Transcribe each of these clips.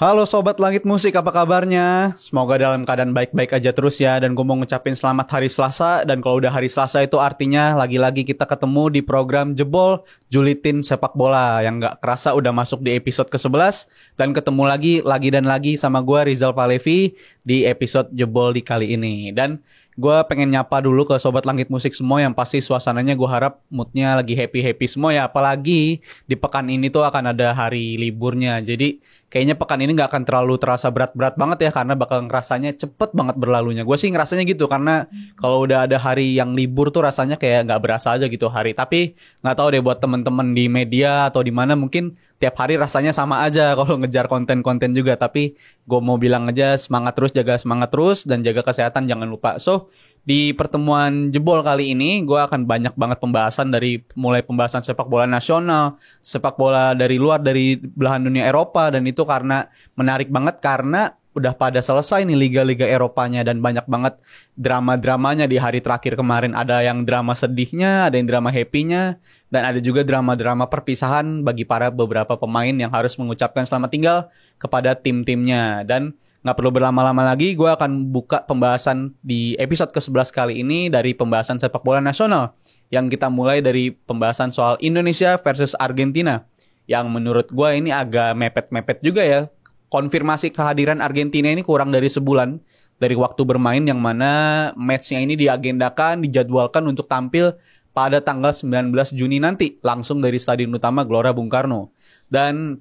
Halo Sobat Langit Musik, apa kabarnya? Semoga dalam keadaan baik-baik aja terus ya. Dan gue mau ngucapin selamat hari Selasa. Dan kalau udah hari Selasa itu artinya lagi-lagi kita ketemu di program Jebol Julitin Sepak Bola. Yang gak kerasa udah masuk di episode ke-11. Dan ketemu lagi dan lagi sama gue Rizal Palevi di episode Jebol di kali ini. Dan gue pengen nyapa dulu ke Sobat Langit Musik semua yang pasti suasananya gue harap moodnya lagi happy-happy semua ya. Apalagi di pekan ini tuh akan ada hari liburnya. Jadi kayaknya pekan ini gak akan terlalu terasa berat-berat banget ya. Karena bakal ngerasanya cepet banget berlalunya. Gue sih ngerasanya gitu. Karena kalau udah ada hari yang libur tuh rasanya kayak gak berasa aja gitu hari. Tapi gak tahu deh buat temen-temen di media atau di mana mungkin tiap hari rasanya sama aja kalau ngejar konten-konten juga. Tapi gue mau bilang aja semangat terus, jaga semangat terus, dan jaga kesehatan jangan lupa. So, di pertemuan Jebol kali ini gue akan banyak banget pembahasan dari mulai pembahasan sepak bola nasional, sepak bola dari luar, dari belahan dunia Eropa. Dan itu karena menarik banget karena udah pada selesai nih liga-liga Eropanya dan banyak banget drama-dramanya di hari terakhir kemarin. Ada yang drama sedihnya, ada yang drama happy-nya, dan ada juga drama-drama perpisahan bagi para beberapa pemain yang harus mengucapkan selamat tinggal kepada tim-timnya. Dan nggak perlu berlama-lama lagi, gue akan buka pembahasan di episode ke-11 kali ini dari pembahasan sepak bola nasional. Yang kita mulai dari pembahasan soal Indonesia versus Argentina. Yang menurut gue ini agak mepet-mepet juga ya. Konfirmasi kehadiran Argentina ini kurang dari sebulan dari waktu bermain, yang mana matchnya ini diagendakan, dijadwalkan untuk tampil pada tanggal 19 Juni nanti, langsung dari Stadion Utama Gelora Bung Karno. Dan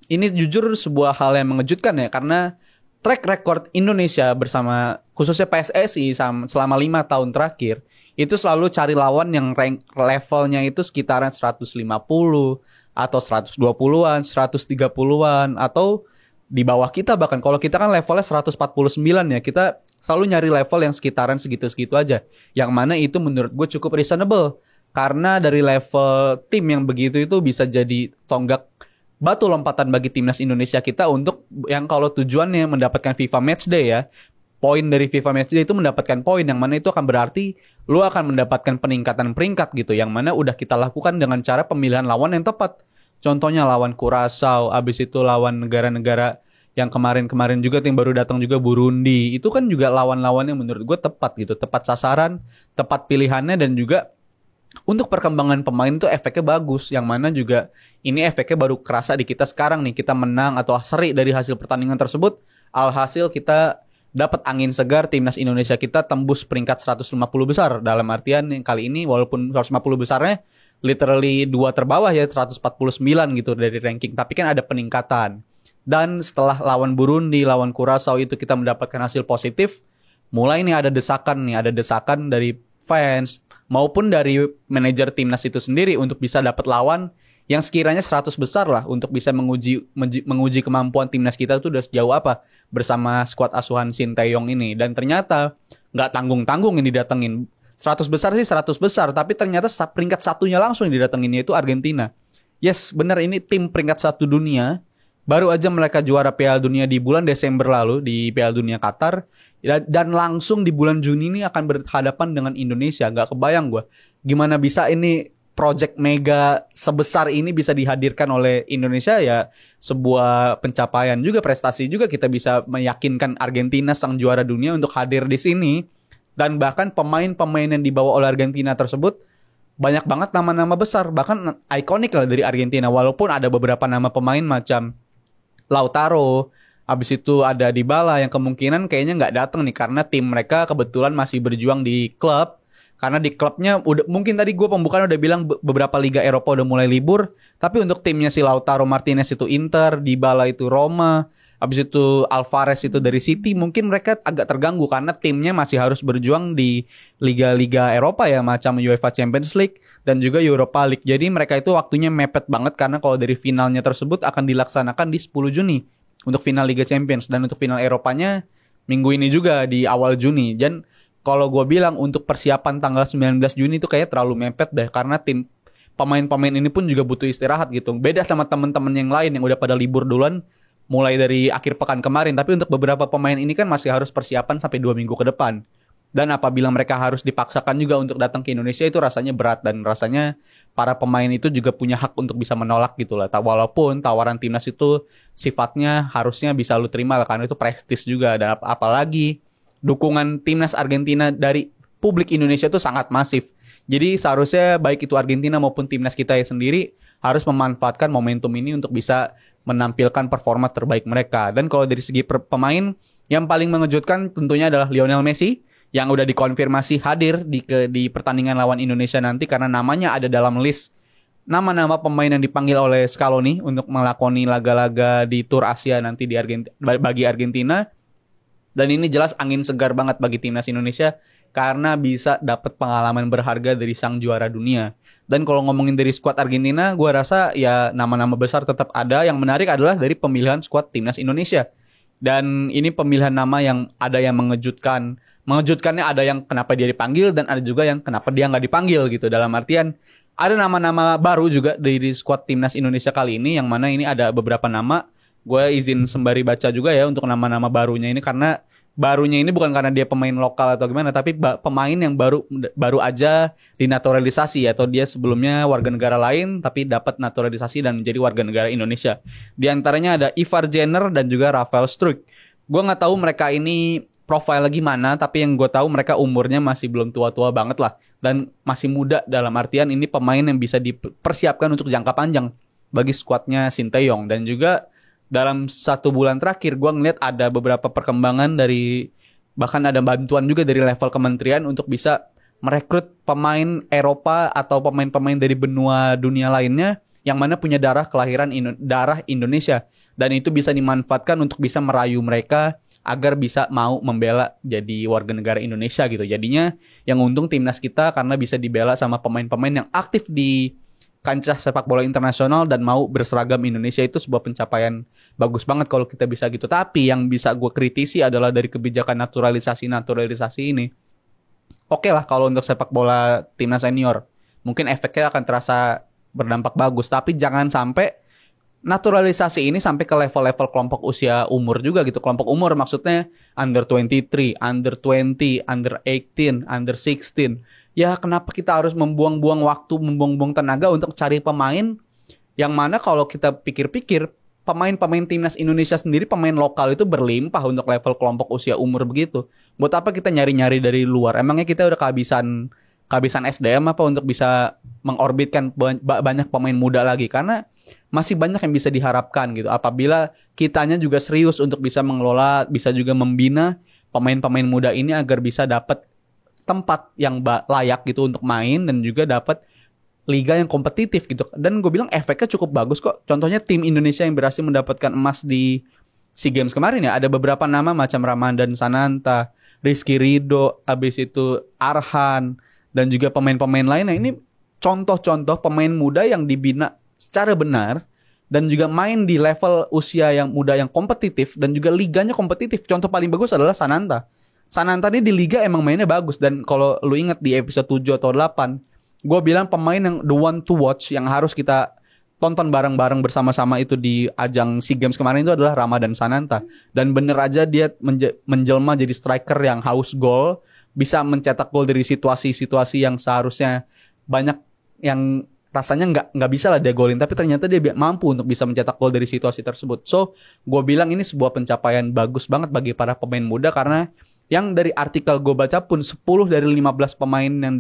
ini jujur sebuah hal yang mengejutkan ya, karena track record Indonesia bersama khususnya PSSI selama 5 tahun terakhir, itu selalu cari lawan yang rank levelnya itu sekitaran 150 atau 120-an, 130-an, atau di bawah kita bahkan. Kalau kita kan levelnya 149 ya, kita selalu nyari level yang sekitaran segitu-segitu aja. Yang mana itu menurut gue cukup reasonable. Karena dari level tim yang begitu itu bisa jadi tonggak batu lompatan bagi timnas Indonesia kita untuk yang kalau tujuannya mendapatkan FIFA Matchday ya. Poin dari FIFA Matchday itu mendapatkan poin, yang mana itu akan berarti lu akan mendapatkan peningkatan peringkat gitu. Yang mana udah kita lakukan dengan cara pemilihan lawan yang tepat. Contohnya lawan Curaçao, abis itu lawan negara-negara yang kemarin-kemarin juga tim baru datang juga Burundi. Itu kan juga lawan-lawan yang menurut gue tepat gitu. Tepat sasaran, tepat pilihannya, dan juga untuk perkembangan pemain tuh efeknya bagus. Yang mana juga ini efeknya baru kerasa di kita sekarang nih. Kita menang atau seri dari hasil pertandingan tersebut. Alhasil kita dapat angin segar, timnas Indonesia kita tembus peringkat 150 besar. Dalam artian yang kali ini walaupun 150 besarnya literally 2 terbawah ya, 149 gitu dari ranking. Tapi kan ada peningkatan. Dan setelah lawan Burundi, lawan Curaçao itu kita mendapatkan hasil positif, mulai nih ada desakan dari fans maupun dari manajer timnas itu sendiri untuk bisa dapat lawan yang sekiranya 100 besar lah, untuk bisa menguji kemampuan timnas kita itu udah sejauh apa bersama skuad asuhan Sinteyong ini. Dan ternyata nggak tanggung-tanggung ini didatengin. 100 besar sih 100 besar, tapi ternyata peringkat satunya langsung yang didatengin, yaitu Argentina. Yes, benar, ini tim peringkat 1 dunia. Baru aja mereka juara Piala Dunia di bulan Desember lalu di Piala Dunia Qatar. Dan langsung di bulan Juni ini akan berhadapan dengan Indonesia. Gak kebayang gue gimana bisa ini project mega sebesar ini bisa dihadirkan oleh Indonesia ya. Sebuah pencapaian juga, prestasi juga, kita bisa meyakinkan Argentina sang juara dunia untuk hadir di sini. Dan bahkan pemain-pemain yang dibawa oleh Argentina tersebut banyak banget nama-nama besar, bahkan ikonik lah dari Argentina. Walaupun ada beberapa nama pemain macam Lautaro, habis itu ada Dybala yang kemungkinan kayaknya nggak datang nih karena tim mereka kebetulan masih berjuang di klub. Karena di klubnya udah, mungkin tadi gue pembukaan udah bilang beberapa liga Eropa udah mulai libur, tapi untuk timnya si Lautaro Martinez itu Inter, Dybala itu Roma, habis itu Alvarez itu dari City, mungkin mereka agak terganggu karena timnya masih harus berjuang di liga-liga Eropa ya, macam UEFA Champions League dan juga Europa League. Jadi mereka itu waktunya mepet banget karena kalau dari finalnya tersebut akan dilaksanakan di 10 Juni untuk final Liga Champions, dan untuk final Eropanya minggu ini juga di awal Juni. Dan kalau gue bilang untuk persiapan tanggal 19 Juni itu kayak terlalu mepet deh, karena tim pemain-pemain ini pun juga butuh istirahat gitu. Beda sama teman-teman yang lain yang udah pada libur duluan mulai dari akhir pekan kemarin. Tapi untuk beberapa pemain ini kan masih harus persiapan sampai 2 minggu ke depan. Dan apabila mereka harus dipaksakan juga untuk datang ke Indonesia, itu rasanya berat dan rasanya para pemain itu juga punya hak untuk bisa menolak gitu lah. Walaupun tawaran timnas itu sifatnya harusnya bisa lu terima lah, karena itu prestis juga. Dan apalagi dukungan timnas Argentina dari publik Indonesia itu sangat masif. Jadi seharusnya baik itu Argentina maupun timnas kita sendiri harus memanfaatkan momentum ini untuk bisa menampilkan performa terbaik mereka. Dan kalau dari segi pemain, yang paling mengejutkan tentunya adalah Lionel Messi yang udah dikonfirmasi hadir di pertandingan lawan Indonesia nanti, karena namanya ada dalam list nama-nama pemain yang dipanggil oleh Scaloni untuk melakoni laga-laga di Tour Asia nanti bagi Argentina. Dan ini jelas angin segar banget bagi timnas Indonesia karena bisa dapat pengalaman berharga dari sang juara dunia. Dan kalau ngomongin dari skuad Argentina, gue rasa ya nama-nama besar tetap ada. Yang menarik adalah dari pemilihan skuad timnas Indonesia. Dan ini pemilihan nama yang ada yang mengejutkan. Mengejutkannya ada yang kenapa dia dipanggil dan ada juga yang kenapa dia nggak dipanggil gitu. Dalam artian ada nama-nama baru juga dari skuad timnas Indonesia kali ini, yang mana ini ada beberapa nama. Gue izin sembari baca juga ya untuk nama-nama barunya ini, karena barunya ini bukan karena dia pemain lokal atau gimana, tapi pemain yang baru aja dinaturalisasi, atau dia sebelumnya warga negara lain tapi dapat naturalisasi dan menjadi warga negara Indonesia. Di antaranya ada Ivar Jenner dan juga Rafael Struijk. Gue nggak tahu mereka ini profil gimana, tapi yang gue tahu mereka umurnya masih belum tua-tua banget lah, dan masih muda, dalam artian ini pemain yang bisa dipersiapkan untuk jangka panjang bagi skuadnya Sinteyong. Dan juga dalam 1 bulan terakhir gue ngeliat ada beberapa perkembangan dari, bahkan ada bantuan juga dari level kementerian untuk bisa merekrut pemain Eropa atau pemain-pemain dari benua dunia lainnya yang mana punya darah Indonesia, dan itu bisa dimanfaatkan untuk bisa merayu mereka agar bisa mau membela jadi warga negara Indonesia gitu. Jadinya yang untung timnas kita karena bisa dibela sama pemain-pemain yang aktif di kancah sepak bola internasional dan mau berseragam Indonesia. Itu sebuah pencapaian bagus banget kalau kita bisa gitu. Tapi yang bisa gue kritisi adalah dari kebijakan naturalisasi ini. Oke lah kalau untuk sepak bola timnas senior, mungkin efeknya akan terasa berdampak bagus. Tapi jangan sampai naturalisasi ini sampai ke level-level kelompok usia umur juga gitu. Kelompok umur maksudnya under 23, under 20, under 18, under 16. Ya kenapa kita harus membuang-buang waktu, membuang-buang tenaga untuk cari pemain yang mana kalau kita pikir-pikir pemain-pemain timnas Indonesia sendiri, pemain lokal itu berlimpah untuk level kelompok usia umur begitu. Buat apa kita nyari-nyari dari luar? Emangnya kita udah kehabisan SDM apa untuk bisa mengorbitkan banyak pemain muda lagi? Karena masih banyak yang bisa diharapkan gitu. Apabila kitanya juga serius untuk bisa mengelola, bisa juga membina pemain-pemain muda ini agar bisa dapat tempat yang layak gitu untuk main dan juga dapat liga yang kompetitif gitu. Dan gue bilang efeknya cukup bagus kok. Contohnya tim Indonesia yang berhasil mendapatkan emas di SEA Games kemarin ya, ada beberapa nama macam Ramadan Sananta, Rizky Ridho, habis itu Arhan, dan juga pemain-pemain lainnya. Ini contoh-contoh pemain muda yang dibina secara benar dan juga main di level usia yang muda yang kompetitif dan juga liganya kompetitif. Contoh paling bagus adalah Sananta. Sananta ini di liga emang mainnya bagus, dan kalau lu ingat di episode 7 atau 8, gue bilang pemain yang the one to watch yang harus kita tonton bareng-bareng bersama-sama itu di ajang SEA Games kemarin itu adalah Ramadan Sananta. Dan bener aja dia menjelma jadi striker yang haus gol, bisa mencetak gol dari situasi-situasi yang seharusnya banyak yang rasanya nggak bisa lah dia golin, tapi ternyata dia mampu untuk bisa mencetak gol dari situasi tersebut. So, gue bilang ini sebuah pencapaian bagus banget bagi para pemain muda, karena yang dari artikel gue baca pun 10 dari 15 pemain yang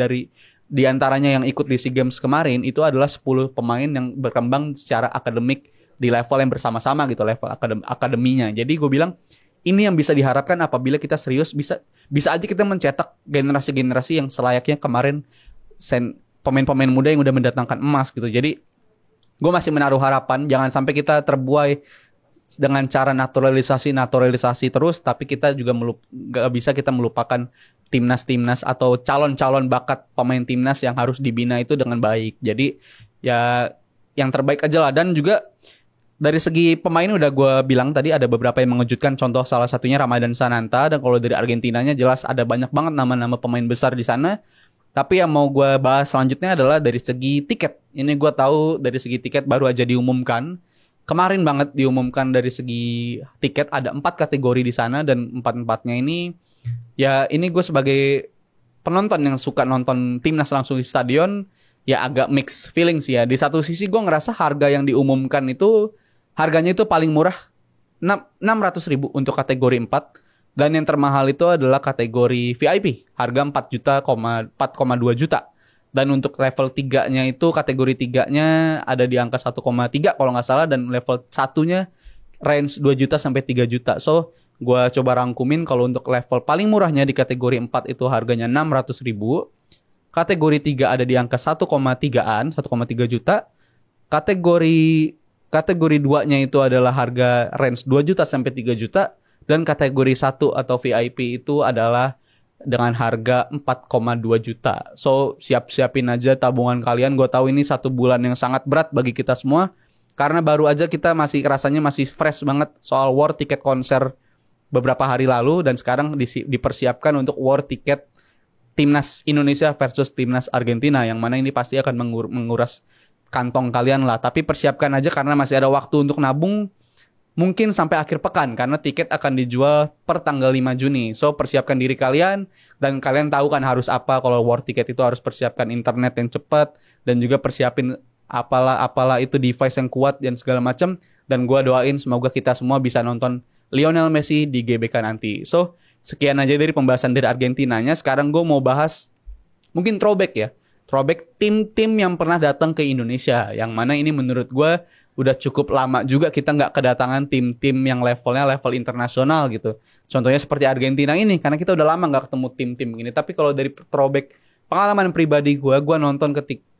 di antaranya yang ikut di SEA Games kemarin itu adalah 10 pemain yang berkembang secara akademik di level yang bersama-sama gitu, level akademinya. Jadi gue bilang ini yang bisa diharapkan apabila kita serius, bisa aja kita mencetak generasi-generasi yang selayaknya kemarin pemain-pemain muda yang udah mendatangkan emas gitu. Jadi gue masih menaruh harapan jangan sampai kita terbuai dengan cara naturalisasi terus, tapi kita juga gak bisa kita melupakan timnas atau calon-calon bakat pemain timnas yang harus dibina itu dengan baik. Jadi ya yang terbaik aja lah. Dan juga dari segi pemain udah gue bilang tadi ada beberapa yang mengejutkan, contoh salah satunya Ramadan Sananta. Dan kalau dari Argentinanya jelas ada banyak banget nama-nama pemain besar di sana. Tapi yang mau gue bahas selanjutnya adalah dari segi tiket. Ini gue tahu dari segi tiket baru aja diumumkan. Kemarin banget diumumkan dari segi tiket ada 4 kategori di sana, dan 4-4-nya ini ya ini gue sebagai penonton yang suka nonton timnas langsung di stadion, ya agak mix feelings ya. Di satu sisi gue ngerasa harga yang diumumkan itu harganya itu paling murah 600.000 untuk kategori 4 dan yang termahal itu adalah kategori VIP harga 4,2 juta. Dan untuk level 3-nya itu kategori 3-nya ada di angka 1,3 kalau nggak salah dan level 1-nya range 2 juta sampai 3 juta. So, gue coba rangkumin kalau untuk level paling murahnya di kategori 4 itu harganya 600.000. Kategori 3 ada di angka 1,3-an, 1,3 juta. Kategori 2-nya itu adalah harga range 2 juta sampai 3 juta. Dan kategori 1 atau VIP itu adalah dengan harga 4,2 juta. So, siap-siapin aja tabungan kalian. Gue tahu ini 1 bulan yang sangat berat bagi kita semua. Karena baru aja kita rasanya masih fresh banget soal war tiket konser beberapa hari lalu. Dan sekarang dipersiapkan untuk war tiket Timnas Indonesia versus Timnas Argentina. Yang mana ini pasti akan menguras kantong kalian lah. Tapi persiapkan aja karena masih ada waktu untuk nabung. Mungkin sampai akhir pekan karena tiket akan dijual per tanggal 5 Juni. So persiapkan diri kalian dan kalian tahu kan harus apa kalau war ticket itu harus persiapkan internet yang cepat dan juga persiapin apalah itu device yang kuat dan segala macam. Dan gue doain semoga kita semua bisa nonton Lionel Messi di GBK nanti. So sekian aja dari pembahasan dari Argentinanya. Sekarang gue mau bahas mungkin throwback ya. Throwback tim-tim yang pernah datang ke Indonesia. Yang mana ini menurut gue udah cukup lama juga kita nggak kedatangan tim-tim yang levelnya level internasional gitu. Contohnya seperti Argentina ini, karena kita udah lama nggak ketemu tim-tim gini. Tapi kalau dari throwback pengalaman pribadi gue nonton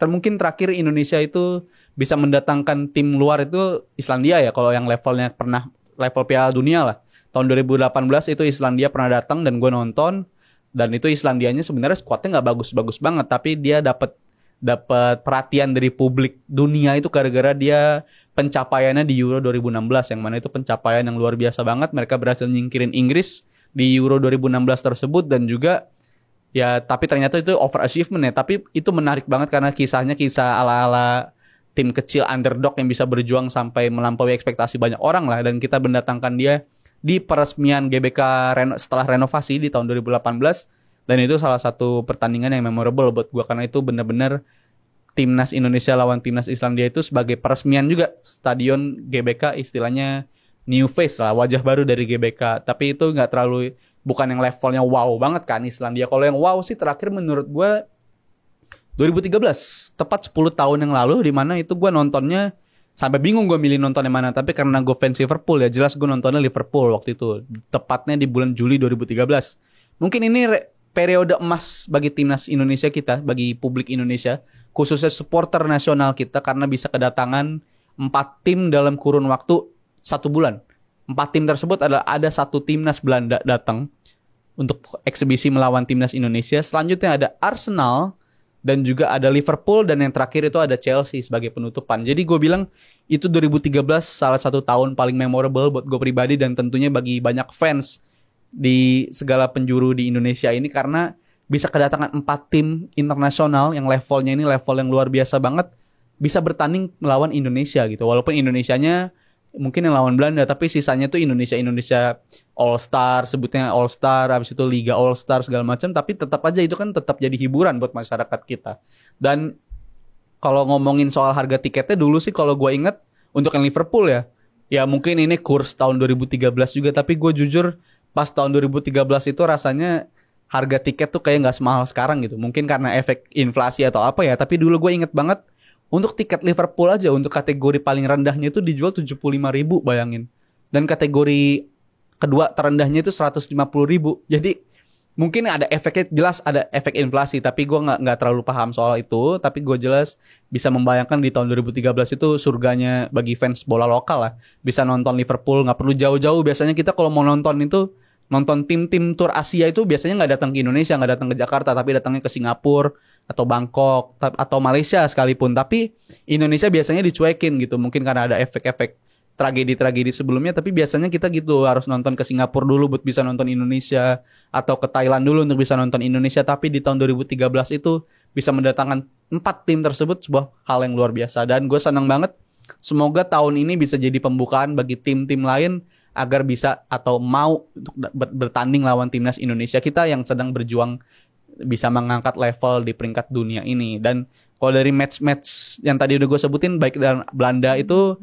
mungkin terakhir Indonesia itu bisa mendatangkan tim luar itu Islandia ya. Kalau yang levelnya pernah level Piala Dunia lah. Tahun 2018 itu Islandia pernah datang dan gue nonton. Dan itu Islandianya sebenarnya skuadnya nggak bagus-bagus banget. Tapi dia dapat perhatian dari publik dunia itu gara-gara dia pencapaiannya di Euro 2016 yang mana itu pencapaian yang luar biasa banget. Mereka berhasil nyingkirin Inggris di Euro 2016 tersebut dan juga ya tapi ternyata itu overachievement ya. Tapi itu menarik banget karena kisahnya kisah ala-ala tim kecil underdog yang bisa berjuang sampai melampaui ekspektasi banyak orang lah. Dan kita mendatangkan dia di peresmian GBK setelah renovasi di tahun 2018. Dan itu salah satu pertandingan yang memorable buat gue karena itu benar-benar Timnas Indonesia lawan Timnas Islandia itu sebagai peresmian juga stadion GBK istilahnya new face lah, wajah baru dari GBK. Tapi itu nggak terlalu, bukan yang levelnya wow banget kan Islandia. Kalau yang wow sih terakhir menurut gue 2013, tepat 10 tahun yang lalu di mana itu gue nontonnya sampai bingung gue milih nonton yang mana. Tapi karena gue fans Liverpool ya jelas gue nontonnya Liverpool waktu itu. Tepatnya di bulan Juli 2013. Mungkin ini periode emas bagi timnas Indonesia kita, bagi publik Indonesia, khususnya supporter nasional kita karena bisa kedatangan 4 tim dalam kurun waktu 1 bulan. 4 tim tersebut ada 1 timnas Belanda datang untuk eksebisi melawan timnas Indonesia. Selanjutnya ada Arsenal dan juga ada Liverpool dan yang terakhir itu ada Chelsea sebagai penutupan. Jadi gue bilang itu 2013 salah satu tahun paling memorable buat gue pribadi dan tentunya bagi banyak fans di segala penjuru di Indonesia ini karena bisa kedatangan 4 tim internasional yang levelnya ini level yang luar biasa banget bisa bertanding melawan Indonesia gitu. Walaupun Indonesianya mungkin yang lawan Belanda tapi sisanya tuh Indonesia All Star, sebutnya All Star, habis itu Liga All Star segala macam, tapi tetap aja itu kan tetap jadi hiburan buat masyarakat kita. Dan kalau ngomongin soal harga tiketnya dulu sih kalau gue inget untuk yang Liverpool ya mungkin ini kurs tahun 2013 juga tapi gue jujur pas tahun 2013 itu rasanya harga tiket tuh kayak nggak semahal sekarang gitu. Mungkin karena efek inflasi atau apa ya. Tapi dulu gue inget banget untuk tiket Liverpool aja untuk kategori paling rendahnya itu dijual 75.000 bayangin. Dan kategori kedua terendahnya itu 150.000. Jadi mungkin ada efeknya, jelas ada efek inflasi. Tapi gue nggak terlalu paham soal itu. Tapi gue jelas bisa membayangkan di tahun 2013 itu surganya bagi fans bola lokal lah. Bisa nonton Liverpool, nggak perlu jauh-jauh. Biasanya kita kalau mau nonton itu nonton tim-tim tur Asia itu biasanya nggak datang ke Indonesia, nggak datang ke Jakarta, tapi datangnya ke Singapura atau Bangkok atau Malaysia sekalipun. Tapi Indonesia biasanya dicuekin gitu, mungkin karena ada efek-efek tragedi-tragedi sebelumnya. Tapi biasanya kita gitu harus nonton ke Singapura dulu buat bisa nonton Indonesia atau ke Thailand dulu untuk bisa nonton Indonesia. Tapi di tahun 2013 itu bisa mendatangkan 4 tim tersebut sebuah hal yang luar biasa. Dan gue senang banget. Semoga tahun ini bisa jadi pembukaan bagi tim-tim lain agar bisa atau mau untuk bertanding lawan timnas Indonesia kita yang sedang berjuang bisa mengangkat level di peringkat dunia ini. Dan Kalau dari match-match yang tadi udah gue sebutin, baik dan Belanda itu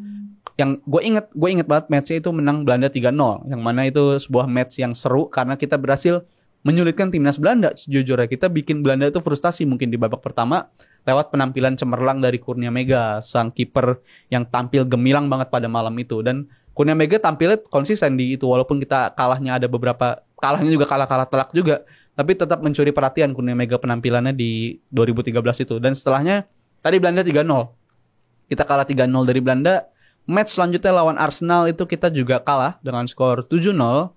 yang gue inget banget matchnya itu menang Belanda 3-0. Yang mana itu sebuah match yang seru karena kita berhasil menyulitkan timnas Belanda. Sejujurnya kita bikin Belanda itu frustasi mungkin di babak pertama lewat penampilan cemerlang dari Kurnia Mega, sang kiper yang tampil gemilang banget pada malam itu. Dan Kurnia Mega tampilnya konsisten di itu walaupun kita kalahnya ada beberapa, kalahnya juga kalah telak juga. Tapi tetap mencuri perhatian Kurnia Mega penampilannya di 2013 itu. Dan setelahnya, tadi Belanda 3-0. Kita kalah 3-0 dari Belanda. Match selanjutnya lawan Arsenal itu kita juga kalah dengan skor 7-0.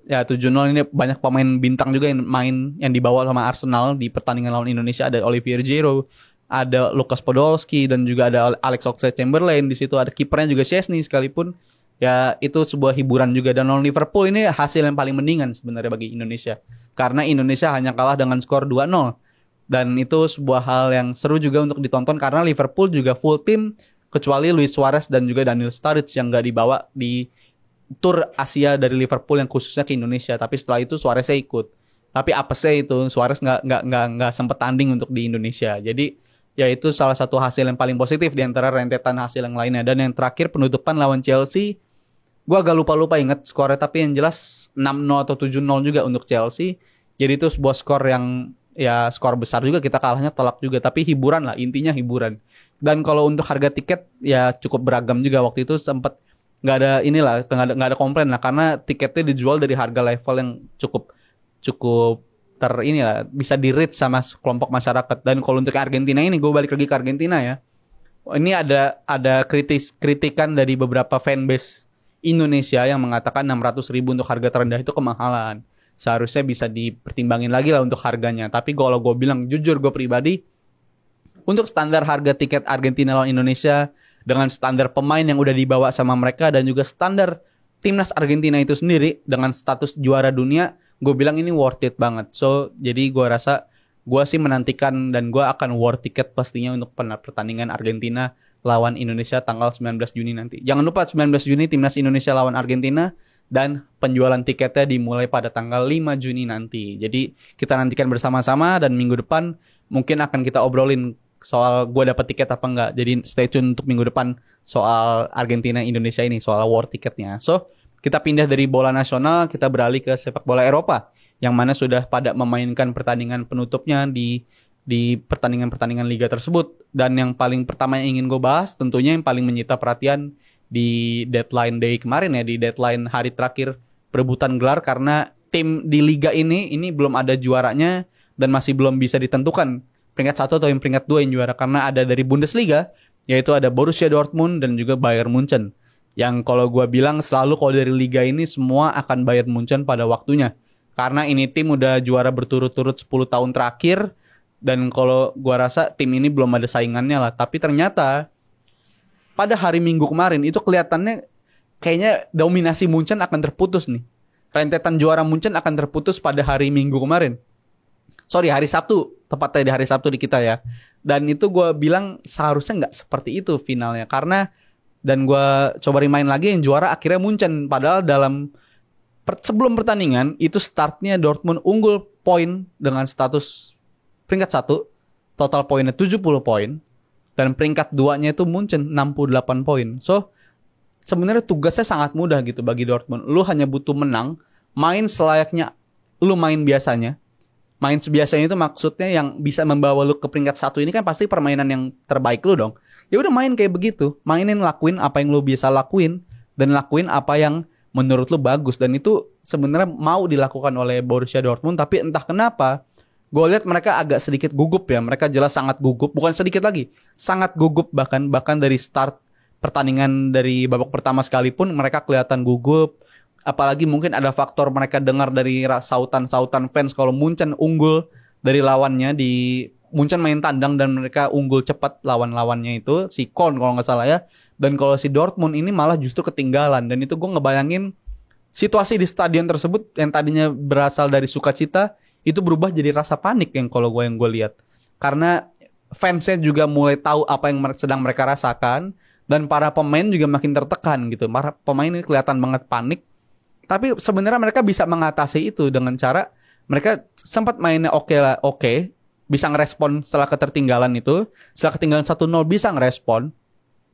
Ya 7-0 ini banyak pemain bintang juga yang main, yang dibawa sama Arsenal di pertandingan lawan Indonesia. Ada Olivier Giroud, ada Lukas Podolski, dan juga ada Alex Oxlade-Chamberlain. Di situ ada kipernya juga Szczęsny sekalipun. Ya itu sebuah hiburan juga. Dan lawan Liverpool ini hasil yang paling mendingan sebenarnya bagi Indonesia. Karena Indonesia hanya kalah dengan skor 2-0. Dan itu sebuah hal yang seru juga untuk ditonton. Karena Liverpool juga full tim. Kecuali Luis Suarez dan juga Daniel Sturridge yang gak dibawa di tur Asia dari Liverpool yang khususnya ke Indonesia. Tapi setelah itu Suareznya ikut. Tapi apesnya itu Suarez gak sempet tanding untuk di Indonesia. Jadi ya itu salah satu hasil yang paling positif di antara rentetan hasil yang lainnya. Dan yang terakhir penutupan lawan Chelsea. Gue agak lupa inget skornya, tapi yang jelas 6-0 atau 7-0 juga untuk Chelsea. Jadi itu sebuah skor yang ya skor besar juga, kita kalahnya telak juga. Tapi hiburan lah, intinya hiburan. Dan kalau untuk harga tiket ya cukup beragam juga. Waktu itu sempat nggak ada komplain lah, karena tiketnya dijual dari harga level yang cukup bisa di-reach sama kelompok masyarakat. Dan kalau untuk Argentina ini, gue balik lagi ke Argentina ya. Ini ada kritikan dari beberapa fanbase Indonesia yang mengatakan 600.000 untuk harga terendah itu kemahalan. Seharusnya bisa dipertimbangin lagi lah untuk harganya. Tapi kalau gue bilang jujur, gue pribadi, untuk standar harga tiket Argentina lawan Indonesia, dengan standar pemain yang udah dibawa sama mereka, dan juga standar timnas Argentina itu sendiri, dengan status juara dunia, gue bilang ini worth it banget. So, jadi gue rasa, gue sih menantikan dan gue akan war tiket pastinya untuk pertandingan Argentina lawan Indonesia tanggal 19 Juni nanti. Jangan lupa 19 Juni timnas Indonesia lawan Argentina, dan penjualan tiketnya dimulai pada tanggal 5 Juni nanti. Jadi kita nantikan bersama-sama, dan minggu depan mungkin akan kita obrolin soal gue dapat tiket apa enggak. Jadi stay tune untuk minggu depan soal Argentina Indonesia ini, soal war tiketnya. So kita pindah dari bola nasional, kita beralih ke sepak bola Eropa, yang mana sudah pada memainkan pertandingan penutupnya di pertandingan-pertandingan liga tersebut. Dan yang paling pertama yang ingin gue bahas, tentunya yang paling menyita perhatian di deadline day kemarin ya, di deadline hari terakhir perebutan gelar, karena tim di liga ini belum ada juaranya dan masih belum bisa ditentukan peringkat 1 atau yang peringkat 2 yang juara, karena ada dari Bundesliga, yaitu ada Borussia Dortmund dan juga Bayern Munchen. Yang kalau gue bilang selalu kalau dari liga ini semua akan Bayern Munchen pada waktunya. Karena ini tim udah juara berturut-turut 10 tahun terakhir. Dan kalau gue rasa tim ini belum ada saingannya lah. Tapi ternyata pada hari Minggu kemarin itu kelihatannya kayaknya dominasi Munchen akan terputus nih. Rentetan juara Munchen akan terputus pada hari Minggu kemarin. Hari Sabtu. Tepatnya di hari Sabtu di kita ya. Dan itu gue bilang seharusnya nggak seperti itu finalnya. Karena, dan gue coba remind lagi, yang juara akhirnya Munchen. Padahal sebelum pertandingan, itu startnya Dortmund unggul poin dengan status peringkat 1. Total poinnya 70 poin. Dan peringkat 2-nya itu Munchen 68 poin. So, sebenarnya tugasnya sangat mudah gitu bagi Dortmund. Lu hanya butuh menang, main selayaknya lu main biasanya. Main sebiasanya itu maksudnya yang bisa membawa lu ke peringkat 1 ini kan pasti permainan yang terbaik lu dong. Ya udah main kayak begitu. Mainin, lakuin apa yang lu biasa lakuin, dan lakuin apa yang menurut lu bagus. Dan itu sebenarnya mau dilakukan oleh Borussia Dortmund, tapi entah kenapa gue lihat mereka agak sedikit gugup ya. Mereka jelas sangat gugup, bukan sedikit lagi, sangat gugup. Bahkan dari start pertandingan dari babak pertama sekalipun mereka kelihatan gugup. Apalagi mungkin ada faktor mereka dengar dari sautan-sautan fans kalau Munchen unggul dari lawannya. Di Munchen main tandang dan mereka unggul cepat lawan-lawannya itu, si Köln kalau nggak salah ya. Dan kalau si Dortmund ini malah justru ketinggalan. Dan itu gue ngebayangin situasi di stadion tersebut yang tadinya berasal dari sukacita, itu berubah jadi rasa panik yang gue lihat. Karena fansnya juga mulai tahu apa yang sedang mereka rasakan, dan para pemain juga makin tertekan gitu. Para pemain ini kelihatan banget panik. Tapi sebenarnya mereka bisa mengatasi itu dengan cara mereka sempat mainnya oke, bisa ngerespon setelah ketertinggalan itu, setelah ketinggalan 1-0 bisa ngerespon.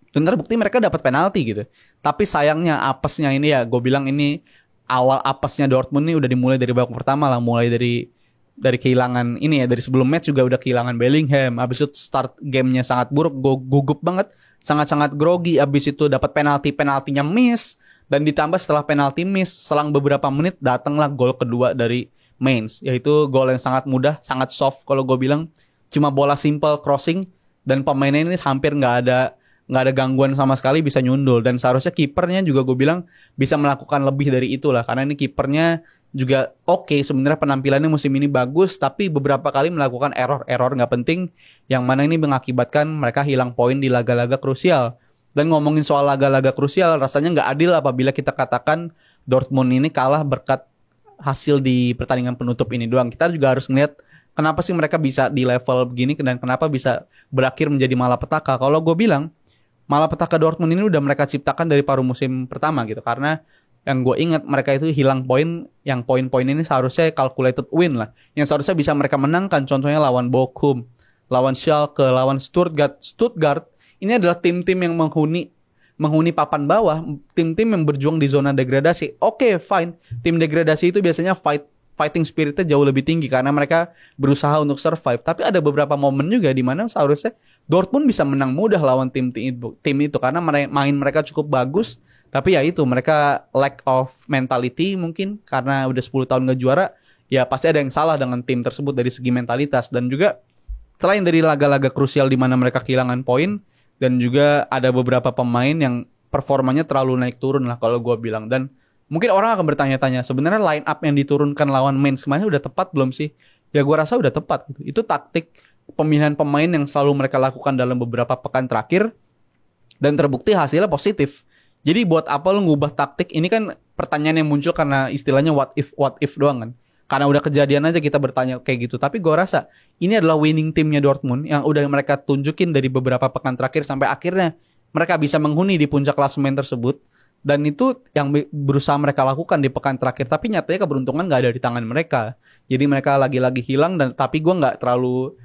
Dan terbukti mereka dapat penalti gitu. Tapi sayangnya apesnya ini ya, gue bilang ini awal apesnya Dortmund ini udah dimulai dari babak pertama lah, mulai dari kehilangan ini ya, dari sebelum match juga udah kehilangan Bellingham. Habis itu start gamenya sangat buruk, gugup banget, sangat-sangat grogi. Habis itu dapat penaltinya miss, dan ditambah setelah penalti miss, selang beberapa menit datanglah gol kedua dari Mainz, yaitu gol yang sangat mudah, sangat soft kalau gue bilang, cuma bola simple crossing dan pemainnya ini hampir nggak ada gangguan sama sekali, bisa nyundul. Dan seharusnya kipernya juga gue bilang bisa melakukan lebih dari itulah, karena ini kipernya juga oke, sebenarnya penampilannya musim ini bagus, tapi beberapa kali melakukan error nggak penting yang mana ini mengakibatkan mereka hilang poin di laga-laga krusial. Dan ngomongin soal laga-laga krusial, rasanya nggak adil apabila kita katakan Dortmund ini kalah berkat hasil di pertandingan penutup ini doang. Kita juga harus ngeliat kenapa sih mereka bisa di level begini dan kenapa bisa berakhir menjadi malapetaka. Kalau gue bilang malapetaka Dortmund ini udah mereka ciptakan dari paruh musim pertama gitu, karena yang gue ingat mereka itu hilang poin, yang poin-poin ini seharusnya calculated win lah, yang seharusnya bisa mereka menangkan. Contohnya lawan Bochum, lawan Schalke, lawan Stuttgart. Ini adalah tim-tim yang menghuni papan bawah, tim-tim yang berjuang di zona degradasi. Oke, fine. Tim degradasi itu biasanya fighting spiritnya jauh lebih tinggi karena mereka berusaha untuk survive. Tapi ada beberapa momen juga di mana seharusnya Dortmund bisa menang mudah lawan tim itu karena main mereka cukup bagus. Tapi ya itu, mereka lack of mentality mungkin karena udah 10 tahun nggak juara. Ya pasti ada yang salah dengan tim tersebut dari segi mentalitas. Dan juga selain dari laga-laga krusial di mana mereka kehilangan poin, dan juga ada beberapa pemain yang performanya terlalu naik turun lah kalau gue bilang. Dan mungkin orang akan bertanya-tanya, sebenarnya line up yang diturunkan lawan Mainz kemarin udah tepat belum sih? Ya gue rasa udah tepat gitu. Itu taktik pemilihan pemain yang selalu mereka lakukan dalam beberapa pekan terakhir, dan terbukti hasilnya positif. Jadi buat apa lu ngubah taktik? Ini kan pertanyaan yang muncul karena istilahnya what if doang kan. Karena udah kejadian aja kita bertanya kayak gitu. Tapi gue rasa ini adalah winning teamnya Dortmund yang udah mereka tunjukin dari beberapa pekan terakhir sampai akhirnya mereka bisa menghuni di puncak klasemen tersebut. Dan itu yang berusaha mereka lakukan di pekan terakhir. Tapi nyatanya keberuntungan gak ada di tangan mereka. Jadi mereka lagi-lagi hilang. Tapi gue gak terlalu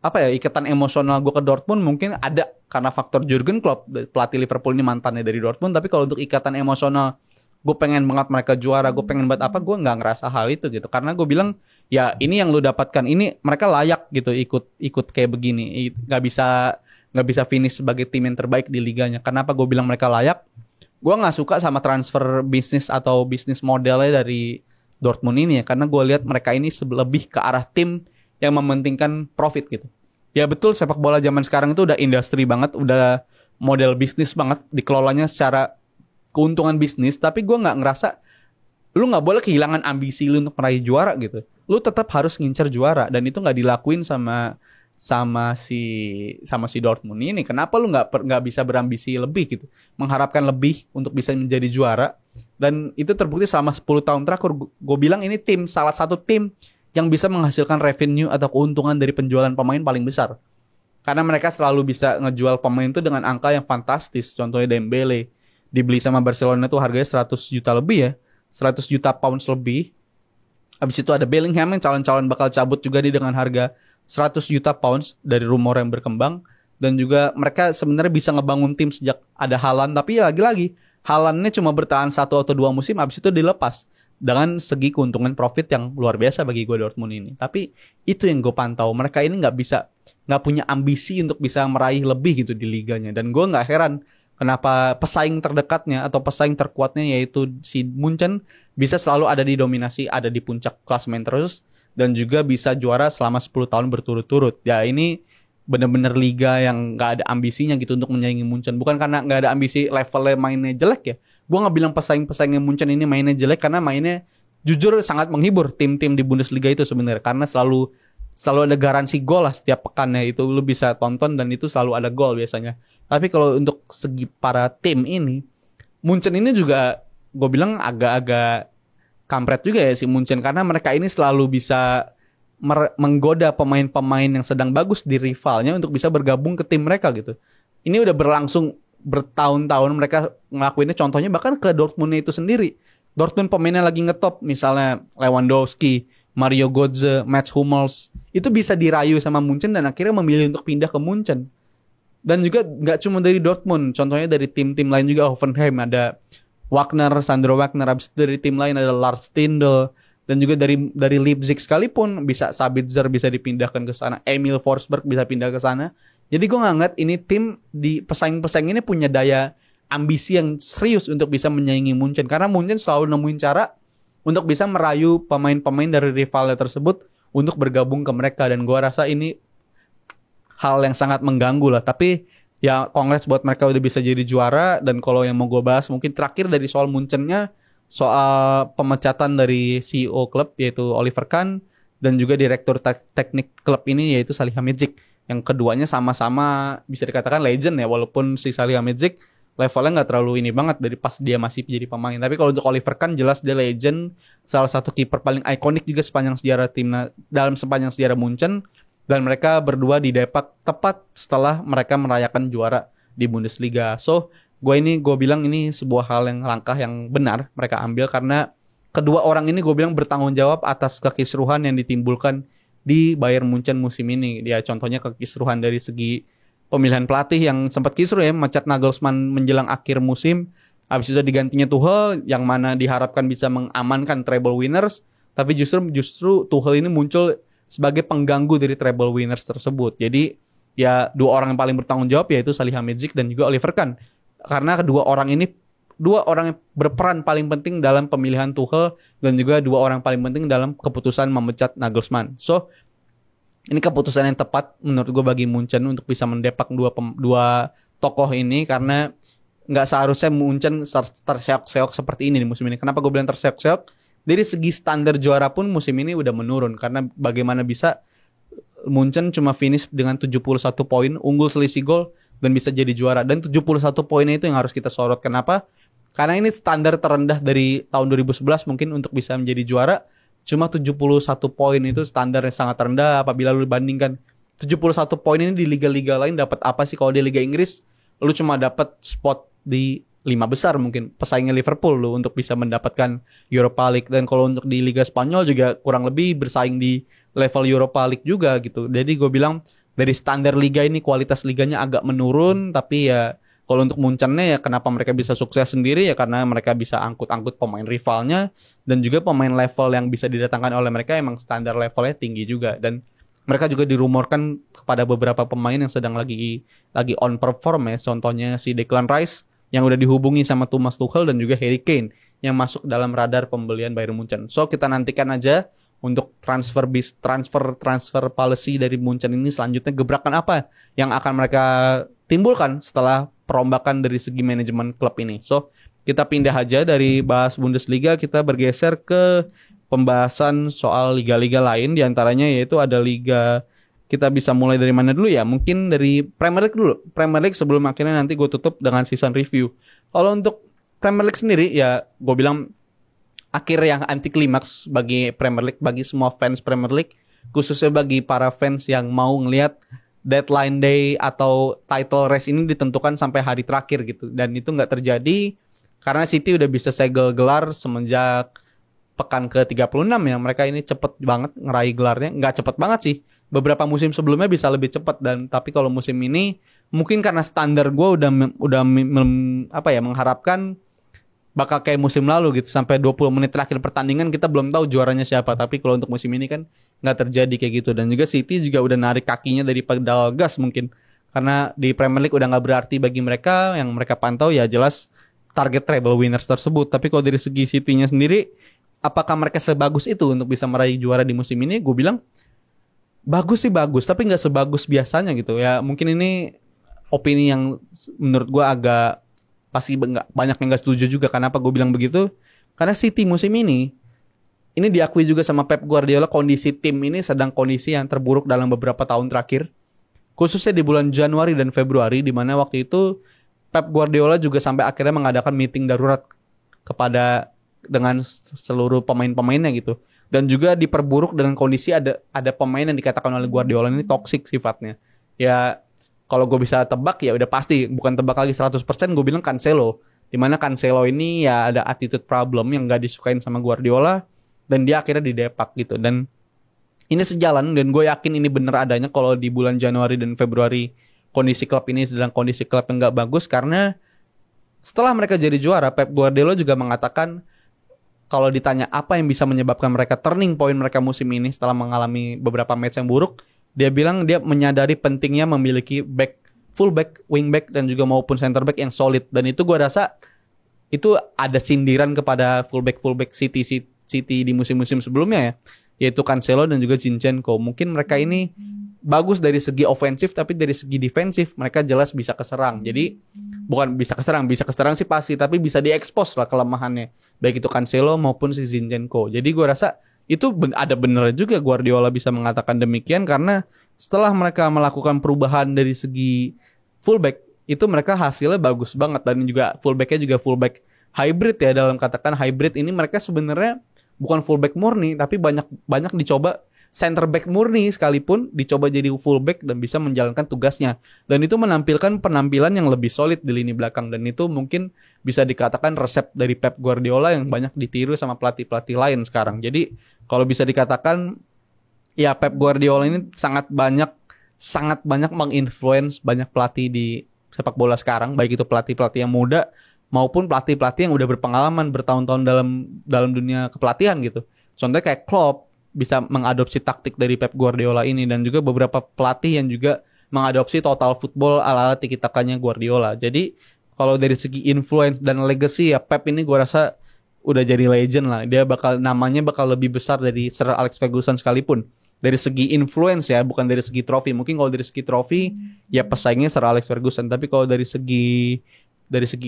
ikatan emosional gue ke Dortmund mungkin ada karena faktor Jurgen Klopp, pelatih Liverpool ini mantannya dari Dortmund. Tapi kalau untuk ikatan emosional, gue pengen banget mereka juara, gue pengen banget gue nggak ngerasa hal itu gitu. Karena gue bilang ya ini yang lu dapatkan, ini mereka layak gitu ikut kayak begini. Nggak bisa finish sebagai tim yang terbaik di liganya. Kenapa gue bilang mereka layak? Gue nggak suka sama transfer bisnis atau bisnis modelnya dari Dortmund ini ya, karena gue lihat mereka ini lebih ke arah tim yang mementingkan profit gitu. Ya betul, sepak bola zaman sekarang itu udah industri banget, udah model bisnis banget, dikelolanya secara keuntungan bisnis. Tapi gue nggak ngerasa lu nggak boleh kehilangan ambisi lu untuk meraih juara gitu. Lu tetap harus ngincer juara, dan itu nggak dilakuin sama si Dortmund ini. Kenapa lu nggak bisa berambisi lebih gitu, mengharapkan lebih untuk bisa menjadi juara? Dan itu terbukti selama 10 tahun terakhir. Gue bilang ini salah satu tim yang bisa menghasilkan revenue atau keuntungan dari penjualan pemain paling besar. Karena mereka selalu bisa ngejual pemain itu dengan angka yang fantastis. Contohnya Dembele dibeli sama Barcelona itu harganya 100 juta lebih ya. 100 juta pounds lebih. Habis itu ada Bellingham yang calon-calon bakal cabut juga dengan harga 100 juta pounds dari rumor yang berkembang. Dan juga mereka sebenarnya bisa ngebangun tim sejak ada Haaland. Tapi ya lagi-lagi Haalandnya cuma bertahan 1 atau 2 musim, habis itu dilepas. Dengan segi keuntungan profit yang luar biasa bagi gue Dortmund ini. Tapi itu yang gue pantau, mereka ini nggak punya ambisi untuk bisa meraih lebih gitu di liganya. Dan gue nggak heran kenapa pesaing terdekatnya atau pesaing terkuatnya yaitu si Munchen bisa selalu ada di dominasi, ada di puncak klasemen terus, dan juga bisa juara selama 10 tahun berturut-turut. Ya ini bener-bener liga yang nggak ada ambisinya gitu untuk menyaingi Munchen. Bukan karena nggak ada ambisi levelnya mainnya jelek ya. Gue nggak bilang pesaing-pesaingnya Munchen ini mainnya jelek, karena mainnya jujur sangat menghibur tim-tim di Bundesliga itu sebenarnya, karena selalu ada garansi gol lah setiap pekannya. Itu lu bisa tonton dan itu selalu ada gol biasanya. Tapi kalau untuk segi para tim ini, Munchen ini juga gue bilang agak-agak kampret juga ya si Munchen, karena mereka ini selalu bisa menggoda pemain-pemain yang sedang bagus di rivalnya untuk bisa bergabung ke tim mereka gitu. Ini udah berlangsung bertahun-tahun mereka ngelakuinnya, contohnya bahkan ke Dortmund itu sendiri. Dortmund pemainnya lagi ngetop, misalnya Lewandowski, Mario Götze, Mats Hummels itu bisa dirayu sama Munchen dan akhirnya memilih untuk pindah ke Munchen. Dan juga nggak cuma dari Dortmund, contohnya dari tim-tim lain juga, Hoffenheim ada Wagner, Sandro Wagner, habis itu dari tim lain ada Lars Stindl, dan juga dari Leipzig sekalipun bisa Sabitzer bisa dipindahkan ke sana, Emil Forsberg bisa pindah ke sana. Jadi gue ngeliat ini tim di pesaing-pesaing ini punya daya ambisi yang serius untuk bisa menyaingi Munchen, karena Munchen selalu nemuin cara untuk bisa merayu pemain-pemain dari rivalnya tersebut untuk bergabung ke mereka, dan gue rasa ini hal yang sangat mengganggu lah. Tapi ya kongres buat mereka udah bisa jadi juara. Dan kalau yang mau gue bahas mungkin terakhir dari soal Munchennya, soal pemecatan dari CEO klub yaitu Oliver Kahn dan juga direktur teknik klub ini yaitu Salihamidzic. Yang keduanya sama-sama bisa dikatakan legend ya, walaupun si Salihamidzic levelnya nggak terlalu ini banget dari pas dia masih jadi pemain. Tapi kalau untuk Oliver Kahn jelas dia legend, salah satu kiper paling ikonik juga sepanjang sejarah timnas, dalam sepanjang sejarah Munchen. Dan mereka berdua didepak tepat setelah mereka merayakan juara di Bundesliga. So, gue bilang ini sebuah hal yang langkah yang benar mereka ambil, karena kedua orang ini gue bilang bertanggung jawab atas kekisruhan yang ditimbulkan di Bayern Munchen musim ini. Ya contohnya kekisruhan dari segi pemilihan pelatih yang sempat kisruh ya, mecat Nagelsmann menjelang akhir musim. Habis itu digantinya Tuchel yang mana diharapkan bisa mengamankan treble winners, tapi justru Tuchel ini muncul sebagai pengganggu dari treble winners tersebut. Jadi ya dua orang yang paling bertanggung jawab yaitu Salihamidzic dan juga Oliver Kahn. Karena kedua orang ini dua orang yang berperan paling penting dalam pemilihan Tuchel dan juga dua orang paling penting dalam keputusan memecat Nagelsmann. So ini keputusan yang tepat menurut gue bagi Munchen untuk bisa mendepak dua tokoh ini, karena nggak seharusnya Munchen terseok-seok seperti ini di musim ini. Kenapa gue bilang terseok-seok? Dari segi standar juara pun musim ini udah menurun, karena bagaimana bisa Munchen cuma finish dengan 71 poin, unggul selisih gol dan bisa jadi juara. Dan 71 poinnya itu yang harus kita sorot. Kenapa? Karena ini standar terendah dari tahun 2011 mungkin untuk bisa menjadi juara. Cuma 71 poin itu standar yang sangat rendah apabila lu bandingkan 71 poin ini di liga-liga lain dapat apa sih? Kalau di Liga Inggris lu cuma dapat spot di 5 besar mungkin, pesaingnya Liverpool lu untuk bisa mendapatkan Europa League. Dan kalau untuk di Liga Spanyol juga kurang lebih bersaing di level Europa League juga gitu. Jadi gue bilang dari standar liga ini kualitas liganya agak menurun. Tapi ya kalau untuk Munchennya ya kenapa mereka bisa sukses sendiri ya karena mereka bisa angkut-angkut pemain rivalnya. Dan juga pemain level yang bisa didatangkan oleh mereka emang standar levelnya tinggi juga. Dan mereka juga dirumorkan kepada beberapa pemain yang sedang lagi on perform ya. Contohnya si Declan Rice yang udah dihubungi sama Thomas Tuchel dan juga Harry Kane yang masuk dalam radar pembelian Bayern Munchen. So kita nantikan aja untuk transfer policy dari Munchen ini selanjutnya gebrakan apa yang akan mereka timbulkan setelah perombakan dari segi manajemen klub ini. So kita pindah aja dari bahas Bundesliga, kita bergeser ke pembahasan soal liga-liga lain, diantaranya yaitu ada liga. Kita bisa mulai dari mana dulu ya? Mungkin dari Premier League dulu. Premier League sebelum akhirnya nanti gue tutup dengan season review. Kalau untuk Premier League sendiri ya gue bilang akhir yang anti klimaks bagi Premier League, bagi semua fans Premier League, khususnya bagi para fans yang mau ngelihat deadline day atau title race ini ditentukan sampai hari terakhir gitu. Dan itu nggak terjadi karena City udah bisa segel gelar semenjak pekan ke-36 ya. Mereka ini cepet banget ngeraih gelarnya. Nggak cepet banget sih. Beberapa musim sebelumnya bisa lebih cepat, dan tapi kalau musim ini mungkin karena standar gue mengharapkan bakal kayak musim lalu gitu, sampai 20 menit terakhir pertandingan kita belum tahu juaranya siapa. Tapi kalau untuk musim ini kan nggak terjadi kayak gitu. Dan juga City juga udah narik kakinya dari pedal gas mungkin, karena di Premier League udah nggak berarti bagi mereka. Yang mereka pantau ya jelas target treble winners tersebut. Tapi kalau dari segi City-nya sendiri, apakah mereka sebagus itu untuk bisa meraih juara di musim ini? Gue bilang bagus sih bagus, tapi nggak sebagus biasanya gitu ya. Mungkin ini opini yang menurut gue agak pasti banyak yang nggak setuju juga. Kenapa gue bilang begitu? Karena City musim ini diakui juga sama Pep Guardiola, kondisi tim ini sedang kondisi yang terburuk dalam beberapa tahun terakhir, khususnya di bulan Januari dan Februari, di mana waktu itu Pep Guardiola juga sampai akhirnya mengadakan meeting darurat dengan seluruh pemain-pemainnya gitu. Dan juga diperburuk dengan kondisi ada pemain yang dikatakan oleh Guardiola ini toksik sifatnya. Ya kalau gue bisa tebak ya udah pasti, bukan tebak lagi 100%, gue bilang Cancelo. Dimana Cancelo ini ya ada attitude problem yang gak disukain sama Guardiola. dan dia akhirnya di Depak gitu. Dan ini sejalan dan gue yakin ini bener adanya kalau di bulan Januari dan Februari kondisi klub ini sedang kondisi klub yang nggak bagus, karena setelah mereka jadi juara, Pep Guardiola juga mengatakan kalau ditanya apa yang bisa menyebabkan mereka turning point mereka musim ini setelah mengalami beberapa match yang buruk, dia bilang dia menyadari pentingnya memiliki fullback, wingback dan juga maupun center back yang solid. Dan itu gue rasa itu ada sindiran kepada fullback City di musim-musim sebelumnya ya, yaitu Cancelo dan juga Zinchenko. Mungkin mereka ini bagus dari segi ofensif, tapi dari segi defensif mereka jelas bisa keserang. Jadi bukan bisa keserang sih pasti, tapi bisa diekspos lah kelemahannya, baik itu Cancelo maupun si Zinchenko. Jadi gue rasa itu ada bener juga Guardiola bisa mengatakan demikian, karena setelah mereka melakukan perubahan dari segi fullback, itu mereka hasilnya bagus banget. Dan juga fullbacknya juga fullback hybrid ya, dalam katakan hybrid ini mereka sebenarnya bukan fullback murni, tapi banyak dicoba center back murni sekalipun dicoba jadi fullback dan bisa menjalankan tugasnya. Dan itu menampilkan penampilan yang lebih solid di lini belakang. Dan itu mungkin bisa dikatakan resep dari Pep Guardiola yang banyak ditiru sama pelatih-pelatih lain sekarang. Jadi kalau bisa dikatakan ya Pep Guardiola ini sangat banyak menginfluence banyak pelatih di sepak bola sekarang, baik itu pelatih-pelatih yang muda maupun pelatih-pelatih yang udah berpengalaman bertahun-tahun dalam dunia kepelatihan gitu. Contohnya kayak Klopp bisa mengadopsi taktik dari Pep Guardiola ini, dan juga beberapa pelatih yang juga mengadopsi total football ala tiki-takanya Guardiola. Jadi kalau dari segi influence dan legacy ya Pep ini gue rasa udah jadi legend lah. Dia namanya bakal lebih besar dari Sir Alex Ferguson sekalipun. Dari segi influence ya, bukan dari segi trofi. Mungkin kalau dari segi trofi ya pesaingnya Sir Alex Ferguson, tapi kalau dari segi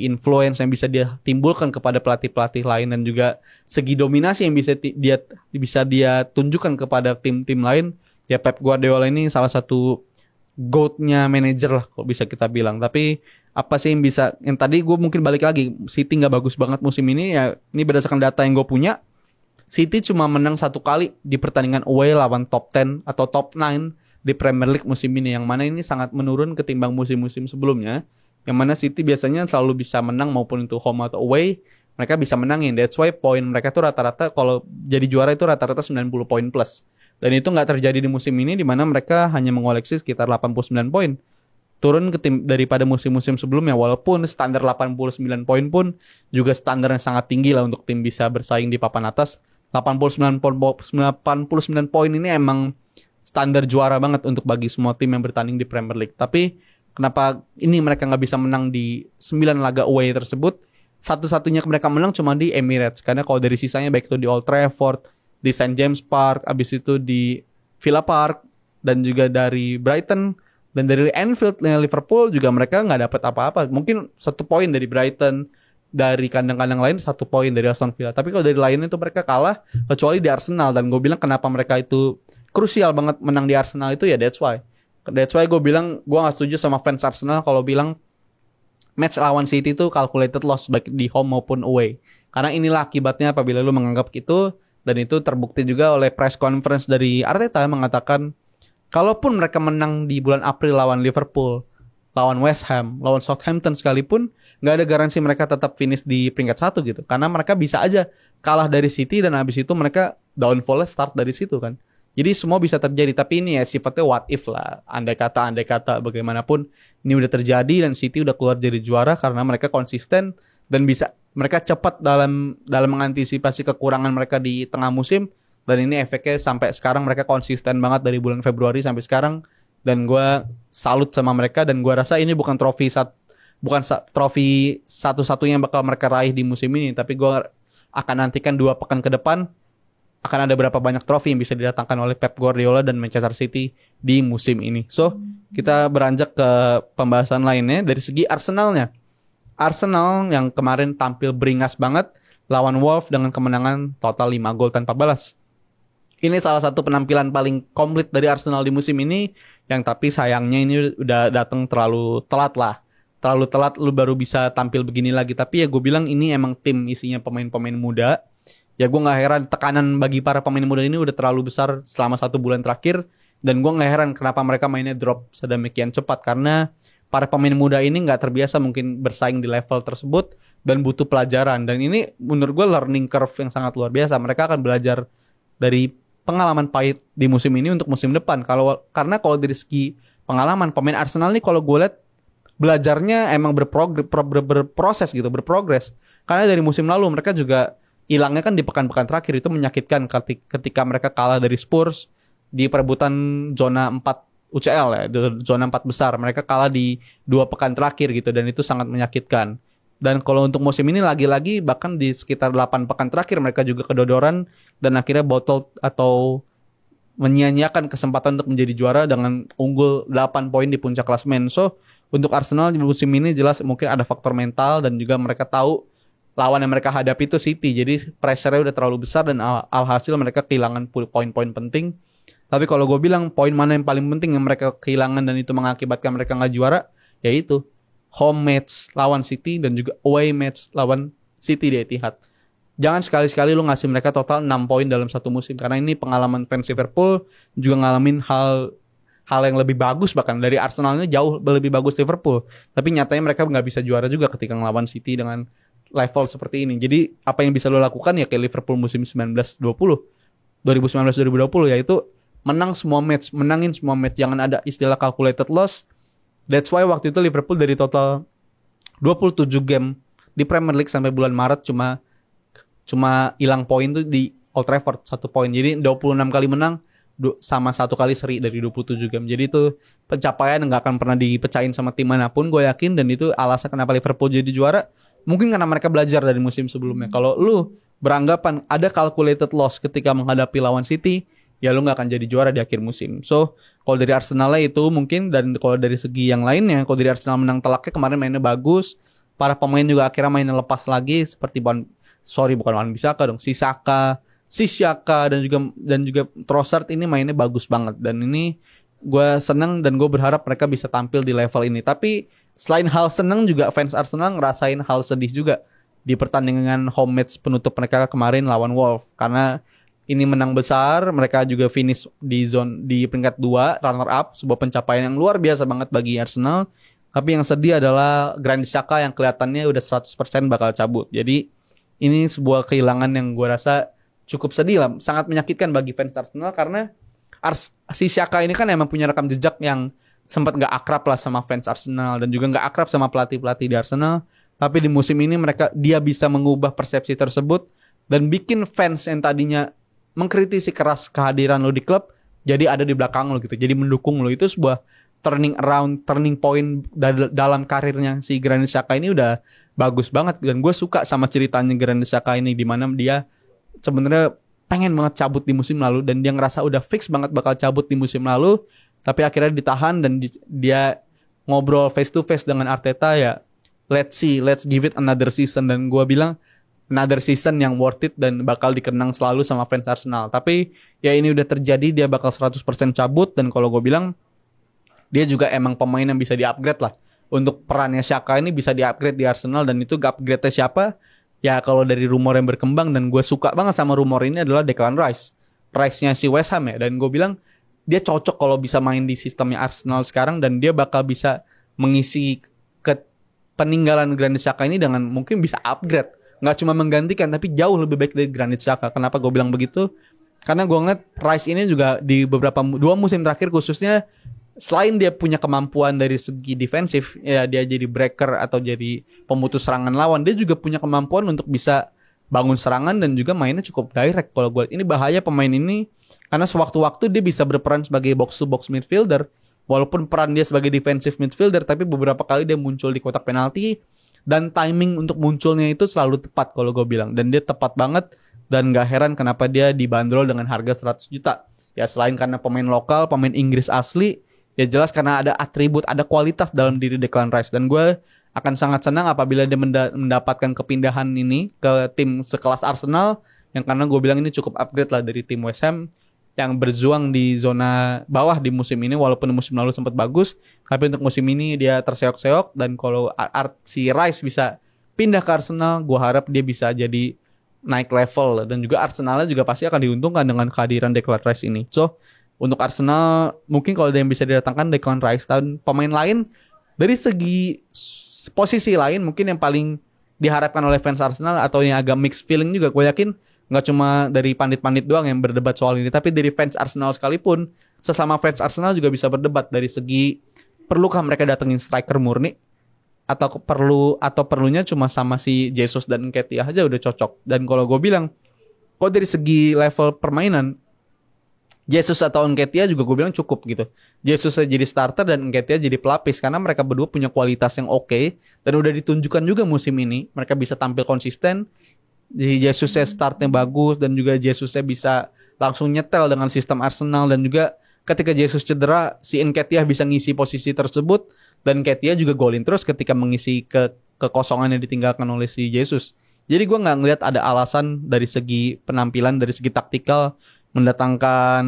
influence yang bisa dia timbulkan kepada pelatih-pelatih lain, dan juga segi dominasi yang bisa dia tunjukkan kepada tim-tim lain, ya Pep Guardiola ini salah satu GOAT-nya manajer lah kalau bisa kita bilang. Tapi apa sih yang tadi gue mungkin balik lagi, City nggak bagus banget musim ini ya. Ini berdasarkan data yang gue punya, City cuma menang 1 kali di pertandingan away lawan top 10 atau top 9 di Premier League musim ini, yang mana ini sangat menurun ketimbang musim-musim sebelumnya, yang mana City biasanya selalu bisa menang maupun itu home atau away, mereka bisa menangin. That's why poin mereka tuh rata-rata kalau jadi juara itu rata-rata 90 poin plus. Dan itu nggak terjadi di musim ini, di mana mereka hanya mengoleksi sekitar 89 poin. Turun ke tim daripada musim-musim sebelumnya, walaupun standar 89 poin pun juga standar yang sangat tinggi lah untuk tim bisa bersaing di papan atas. 89 poin ini emang standar juara banget untuk bagi semua tim yang bertanding di Premier League. Tapi kenapa ini mereka nggak bisa menang di 9 laga away tersebut? Satu-satunya mereka menang cuma di Emirates. Karena kalau dari sisanya baik itu di Old Trafford, di St. James Park, abis itu di Villa Park, dan juga dari Brighton, dan dari Anfield, Liverpool juga mereka nggak dapat apa-apa. Mungkin 1 poin dari Brighton, dari kandang-kandang lain 1 poin dari Aston Villa. Tapi kalau dari lainnya itu mereka kalah, kecuali di Arsenal. Dan gue bilang kenapa mereka itu krusial banget menang di Arsenal itu ya that's why gue bilang gue gak setuju sama fans Arsenal kalau bilang match lawan City itu calculated loss baik di home maupun away. Karena inilah akibatnya apabila lu menganggap itu. Dan itu terbukti juga oleh press conference dari Arteta mengatakan kalaupun mereka menang di bulan April lawan Liverpool, lawan West Ham, lawan Southampton sekalipun, gak ada garansi mereka tetap finish di peringkat 1 gitu. Karena mereka bisa aja kalah dari City dan habis itu mereka downfall-nya start dari situ kan. Jadi semua bisa terjadi, tapi ini ya sifatnya what if lah. Andai kata bagaimanapun ini udah terjadi dan City udah keluar jadi juara karena mereka konsisten dan mereka cepat dalam mengantisipasi kekurangan mereka di tengah musim. Dan ini efeknya sampai sekarang mereka konsisten banget dari bulan Februari sampai sekarang. Dan gue salut sama mereka, dan gue rasa ini bukan trofi satu-satunya yang bakal mereka raih di musim ini, tapi gue akan nantikan 2 pekan ke depan akan ada berapa banyak trofi yang bisa didatangkan oleh Pep Guardiola dan Manchester City di musim ini. So, kita beranjak ke pembahasan lainnya dari segi Arsenalnya. Arsenal yang kemarin tampil beringas banget lawan Wolves dengan kemenangan total 5 gol tanpa balas. Ini salah satu penampilan paling komplit dari Arsenal di musim ini, yang tapi sayangnya ini udah datang terlalu telat lah. Terlalu telat lu baru bisa tampil begini lagi. Tapi ya gue bilang ini emang tim isinya pemain-pemain muda. Ya gue gak heran tekanan bagi para pemain muda ini udah terlalu besar selama 1 bulan terakhir. Dan gue gak heran kenapa mereka mainnya drop sedemikian cepat. Karena para pemain muda ini gak terbiasa mungkin bersaing di level tersebut. dan butuh pelajaran. Dan ini menurut gue learning curve yang sangat luar biasa. Mereka akan belajar dari pengalaman pahit di musim ini untuk musim depan. Karena kalau dari segi pengalaman pemain Arsenal nih kalau gue lihat belajarnya emang berproses gitu, berprogres. Karena dari musim lalu mereka juga hilangnya kan di pekan-pekan terakhir, itu menyakitkan ketika mereka kalah dari Spurs di perebutan zona 4 UCL ya, zona 4 besar. Mereka kalah di 2 pekan terakhir gitu dan itu sangat menyakitkan. Dan kalau untuk musim ini lagi-lagi bahkan di sekitar 8 pekan terakhir mereka juga kedodoran dan akhirnya botol atau menyia-nyiakan kesempatan untuk menjadi juara dengan unggul 8 poin di puncak klasemen. So, untuk Arsenal di musim ini jelas mungkin ada faktor mental dan juga mereka tahu lawan yang mereka hadapi itu City. Jadi pressure-nya udah terlalu besar dan alhasil mereka kehilangan poin-poin penting. Tapi kalau gue bilang poin mana yang paling penting yang mereka kehilangan dan itu mengakibatkan mereka nggak juara, yaitu home match lawan City dan juga away match lawan City di Etihad. Jangan sekali-sekali lu ngasih mereka total 6 poin dalam satu musim. Karena ini pengalaman fans Liverpool juga ngalamin hal yang lebih bagus, bahkan dari Arsenalnya jauh lebih bagus Liverpool. Tapi nyatanya mereka nggak bisa juara juga ketika ngelawan City dengan level seperti ini. Jadi apa yang bisa lo lakukan ya kayak Liverpool musim 2019-20, yaitu menangin semua match. Jangan ada istilah calculated loss. That's why waktu itu Liverpool dari total 27 game di Premier League sampai bulan Maret cuma hilang poin tuh di Old Trafford 1 poin. Jadi 26 kali menang sama 1 kali seri dari 27 game. Jadi itu pencapaian nggak akan pernah dipecahin sama tim manapun, gue yakin. Dan itu alasan kenapa Liverpool jadi juara. Mungkin karena mereka belajar dari musim sebelumnya. Kalau lu beranggapan ada calculated loss ketika menghadapi lawan City, ya lu nggak akan jadi juara di akhir musim. So, kalau dari Arsenal itu mungkin, dan kalau dari segi yang lainnya, kalau dari Arsenal menang telaknya kemarin mainnya bagus. Para pemain juga akhirnya mainnya lepas lagi seperti bukan Wan Bissaka dong, Sishaka dan juga Trossard ini mainnya bagus banget. Dan ini gue seneng dan gue berharap mereka bisa tampil di level ini. Tapi selain hal seneng juga fans Arsenal ngerasain hal sedih juga di pertandingan home match penutup mereka kemarin lawan Wolves. Karena ini menang besar, mereka juga finish di peringkat 2, runner up, sebuah pencapaian yang luar biasa banget bagi Arsenal. Tapi yang sedih adalah Granit Xhaka yang kelihatannya udah 100% bakal cabut. Jadi ini sebuah kehilangan yang gue rasa cukup sedih lah, sangat menyakitkan bagi fans Arsenal karena si Xhaka ini kan emang punya rekam jejak yang sempat nggak akrab lah sama fans Arsenal dan juga nggak akrab sama pelatih-pelatih di Arsenal. Tapi di musim ini dia bisa mengubah persepsi tersebut dan bikin fans yang tadinya mengkritisi keras kehadiran lo di klub jadi ada di belakang lo gitu, jadi mendukung lo. Itu sebuah turning point dalam karirnya si Granit Xhaka ini udah bagus banget. Dan gue suka sama ceritanya Granit Xhaka ini, di mana dia sebenarnya pengen banget cabut di musim lalu dan dia ngerasa udah fix banget bakal cabut di musim lalu, tapi akhirnya ditahan dan dia ngobrol face to face dengan Arteta. Ya let's give it another season, dan gue bilang another season yang worth it dan bakal dikenang selalu sama fans Arsenal. Tapi ya ini udah terjadi, dia bakal 100% cabut. Dan kalau gue bilang dia juga emang pemain yang bisa di-upgrade lah. Untuk perannya Xhaka ini bisa di-upgrade di Arsenal, dan itu upgrade-nya siapa? Ya kalau dari rumor yang berkembang, dan gue suka banget sama rumor ini, adalah Declan Rice. Rice-nya si West Ham ya. Dan gue bilang dia cocok kalau bisa main di sistemnya Arsenal sekarang, dan dia bakal bisa mengisi peninggalan Granit Xhaka ini dengan mungkin bisa upgrade. Nggak cuma menggantikan, tapi jauh lebih baik dari Granit Xhaka. Kenapa gue bilang begitu? Karena gue ngeliat Rice ini juga di 2 musim terakhir khususnya, selain dia punya kemampuan dari segi defensif, ya dia jadi breaker atau jadi pemutus serangan lawan, dia juga punya kemampuan untuk bisa bangun serangan dan juga mainnya cukup direct. Kalau gue lihat ini bahaya pemain ini, karena sewaktu-waktu dia bisa berperan sebagai box-to-box midfielder, walaupun peran dia sebagai defensive midfielder, tapi beberapa kali dia muncul di kotak penalti, dan timing untuk munculnya itu selalu tepat kalau gue bilang. Dan dia tepat banget, dan gak heran kenapa dia dibanderol dengan harga 100 juta. Ya selain karena pemain lokal, pemain Inggris asli, ya jelas karena ada atribut, ada kualitas dalam diri Declan Rice. Dan gue akan sangat senang apabila dia mendapatkan kepindahan ini ke tim sekelas Arsenal, yang karena gue bilang ini cukup upgrade lah dari tim West Ham yang berjuang di zona bawah di musim ini, walaupun musim lalu sempat bagus, tapi untuk musim ini dia terseok-seok. Dan kalau si Rice bisa pindah ke Arsenal, gue harap dia bisa jadi naik level, dan juga Arsenalnya juga pasti akan diuntungkan dengan kehadiran Declan Rice ini. So untuk Arsenal mungkin kalau ada yang bisa didatangkan Declan Rice, dan pemain lain dari segi posisi lain mungkin yang paling diharapkan oleh fans Arsenal atau yang agak mixed feeling juga. Gue yakin nggak cuma dari pandit-pandit doang yang berdebat soal ini, tapi dari fans Arsenal sekalipun, sesama fans Arsenal juga bisa berdebat dari segi perlukah mereka datengin striker murni atau perlunya cuma sama si Jesus dan Nketiah aja udah cocok. Dan kalau gue bilang, kalau dari segi level permainan, Jesus atau Nketiah juga gue bilang cukup gitu. Jesus jadi starter dan Nketiah jadi pelapis karena mereka berdua punya kualitas yang oke dan udah ditunjukkan juga musim ini mereka bisa tampil konsisten. Jadi Jesusnya startnya bagus dan juga Jesusnya bisa langsung nyetel dengan sistem Arsenal dan juga ketika Jesus cedera si Nketiah bisa ngisi posisi tersebut dan Nketiah juga golin terus ketika mengisi kekosongan yang ditinggalkan oleh si Jesus. Jadi gue nggak ngelihat ada alasan dari segi penampilan, dari segi taktikal mendatangkan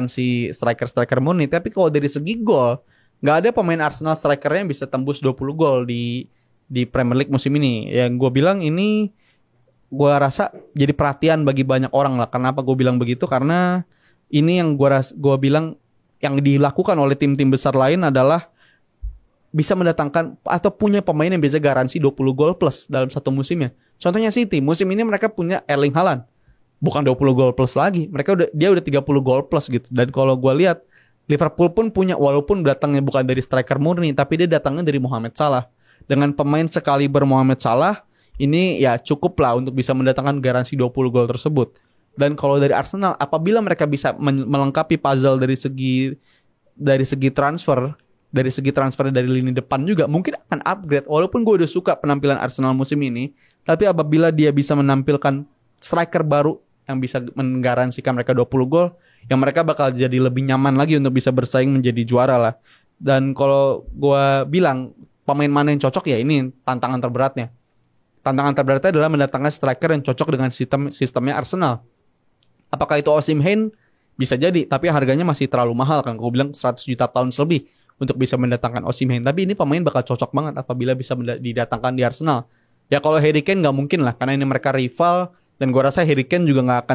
si striker murni. Tapi kalau dari segi gol, nggak ada pemain Arsenal strikernya yang bisa tembus 20 gol di Premier League musim ini. Yang gue bilang ini, gue rasa jadi perhatian bagi banyak orang lah. Kenapa gue bilang begitu? Karena ini yang gue bilang yang dilakukan oleh tim-tim besar lain adalah bisa mendatangkan atau punya pemain yang bisa garansi 20 gol plus dalam satu musimnya. Contohnya City, musim ini mereka punya Erling Haaland. Bukan 20 gol plus lagi. Dia udah 30 gol plus gitu. Dan kalau gue lihat Liverpool pun punya, walaupun datangnya bukan dari striker murni, tapi dia datangnya dari Mohamed Salah. Dengan pemain sekaliber Mohamed Salah, ini ya cukup lah untuk bisa mendatangkan garansi 20 gol tersebut. Dan kalau dari Arsenal, apabila mereka bisa melengkapi puzzle dari segi transfer, dari segi transfer dari lini depan juga, mungkin akan upgrade. Walaupun gue udah suka penampilan Arsenal musim ini, tapi apabila dia bisa menampilkan striker baru yang bisa menggaransikan mereka 20 gol, yang mereka bakal jadi lebih nyaman lagi untuk bisa bersaing menjadi juara lah. Dan kalau gue bilang pemain mana yang cocok, ya ini tantangan terberatnya. Tantangan terberatnya adalah mendatangkan striker yang cocok dengan sistemnya Arsenal. Apakah itu Osimhen? Bisa jadi, tapi harganya masih terlalu mahal kan. Gue bilang 100 juta pounds lebih untuk bisa mendatangkan Osimhen. Tapi ini pemain bakal cocok banget apabila bisa didatangkan di Arsenal. Ya kalau Harry Kane nggak mungkin lah, karena ini mereka rival. Dan gue rasa Harry Kane juga nggak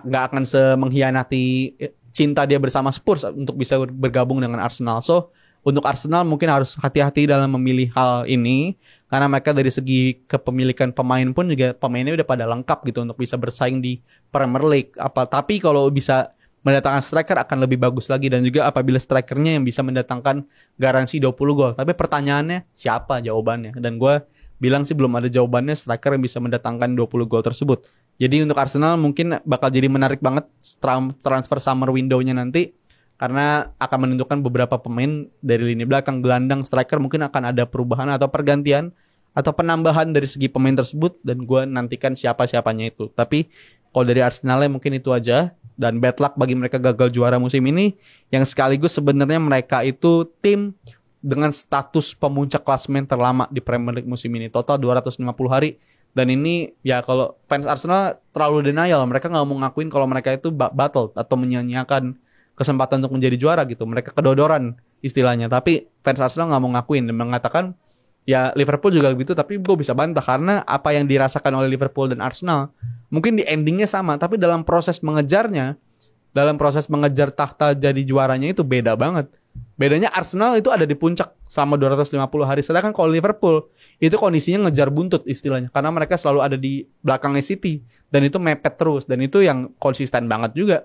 akan mengkhianati cinta dia bersama Spurs untuk bisa bergabung dengan Arsenal. So untuk Arsenal mungkin harus hati-hati dalam memilih hal ini karena mereka dari segi kepemilikan pemain pun juga pemainnya udah pada lengkap gitu untuk bisa bersaing di Premier League. Tapi kalau bisa mendatangkan striker akan lebih bagus lagi dan juga apabila strikernya yang bisa mendatangkan garansi 20 gol. Tapi pertanyaannya siapa jawabannya? Dan gue bilang sih belum ada jawabannya striker yang bisa mendatangkan 20 gol tersebut. Jadi untuk Arsenal mungkin bakal jadi menarik banget transfer summer window-nya nanti karena akan menentukan beberapa pemain dari lini belakang, gelandang, striker mungkin akan ada perubahan atau pergantian atau penambahan dari segi pemain tersebut dan gue nantikan siapa-siapanya itu. Tapi kalau dari Arsenalnya mungkin itu aja dan bad luck bagi mereka gagal juara musim ini yang sekaligus sebenarnya mereka itu tim dengan status pemuncak klasemen terlama di Premier League musim ini. Total 250 hari. Dan ini ya kalau fans Arsenal terlalu denial. Mereka nggak mau ngakuin kalau mereka itu battle atau menyanyiakan kesempatan untuk menjadi juara gitu. Mereka kedodoran istilahnya. Tapi fans Arsenal nggak mau ngakuin dan mengatakan ya Liverpool juga begitu. Tapi gue bisa bantah karena apa yang dirasakan oleh Liverpool dan Arsenal mungkin di endingnya sama. Tapi dalam proses mengejar tahta jadi juaranya itu beda banget. Bedanya Arsenal itu ada di puncak selama 250 hari. Sedangkan kalau Liverpool itu kondisinya ngejar buntut istilahnya. Karena mereka selalu ada di belakangnya City. Dan itu mepet terus. Dan itu yang konsisten banget juga.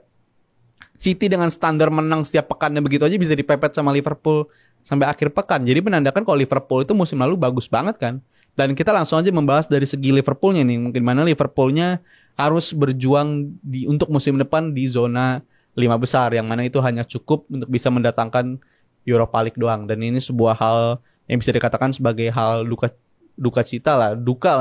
City dengan standar menang setiap pekannya begitu aja bisa dipepet sama Liverpool sampai akhir pekan. Jadi menandakan kalau Liverpool itu musim lalu bagus banget kan. Dan kita langsung aja membahas dari segi Liverpoolnya nih. Mungkin mana Liverpoolnya harus berjuang untuk musim depan di zona 5 besar yang mana itu hanya cukup untuk bisa mendatangkan Europa League doang dan ini sebuah hal yang bisa dikatakan sebagai hal duka cita lah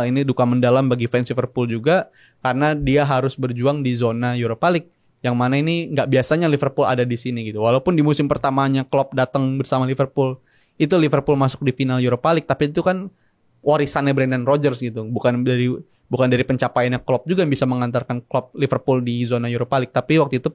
ini duka mendalam bagi fans Liverpool juga karena dia harus berjuang di zona Europa League yang mana ini nggak biasanya Liverpool ada di sini gitu walaupun di musim pertamanya Klopp datang bersama Liverpool itu Liverpool masuk di final Europa League tapi itu kan warisannya Brendan Rodgers gitu bukan dari pencapaiannya Klopp juga yang bisa mengantarkan Klopp Liverpool di zona Europa League. Tapi waktu itu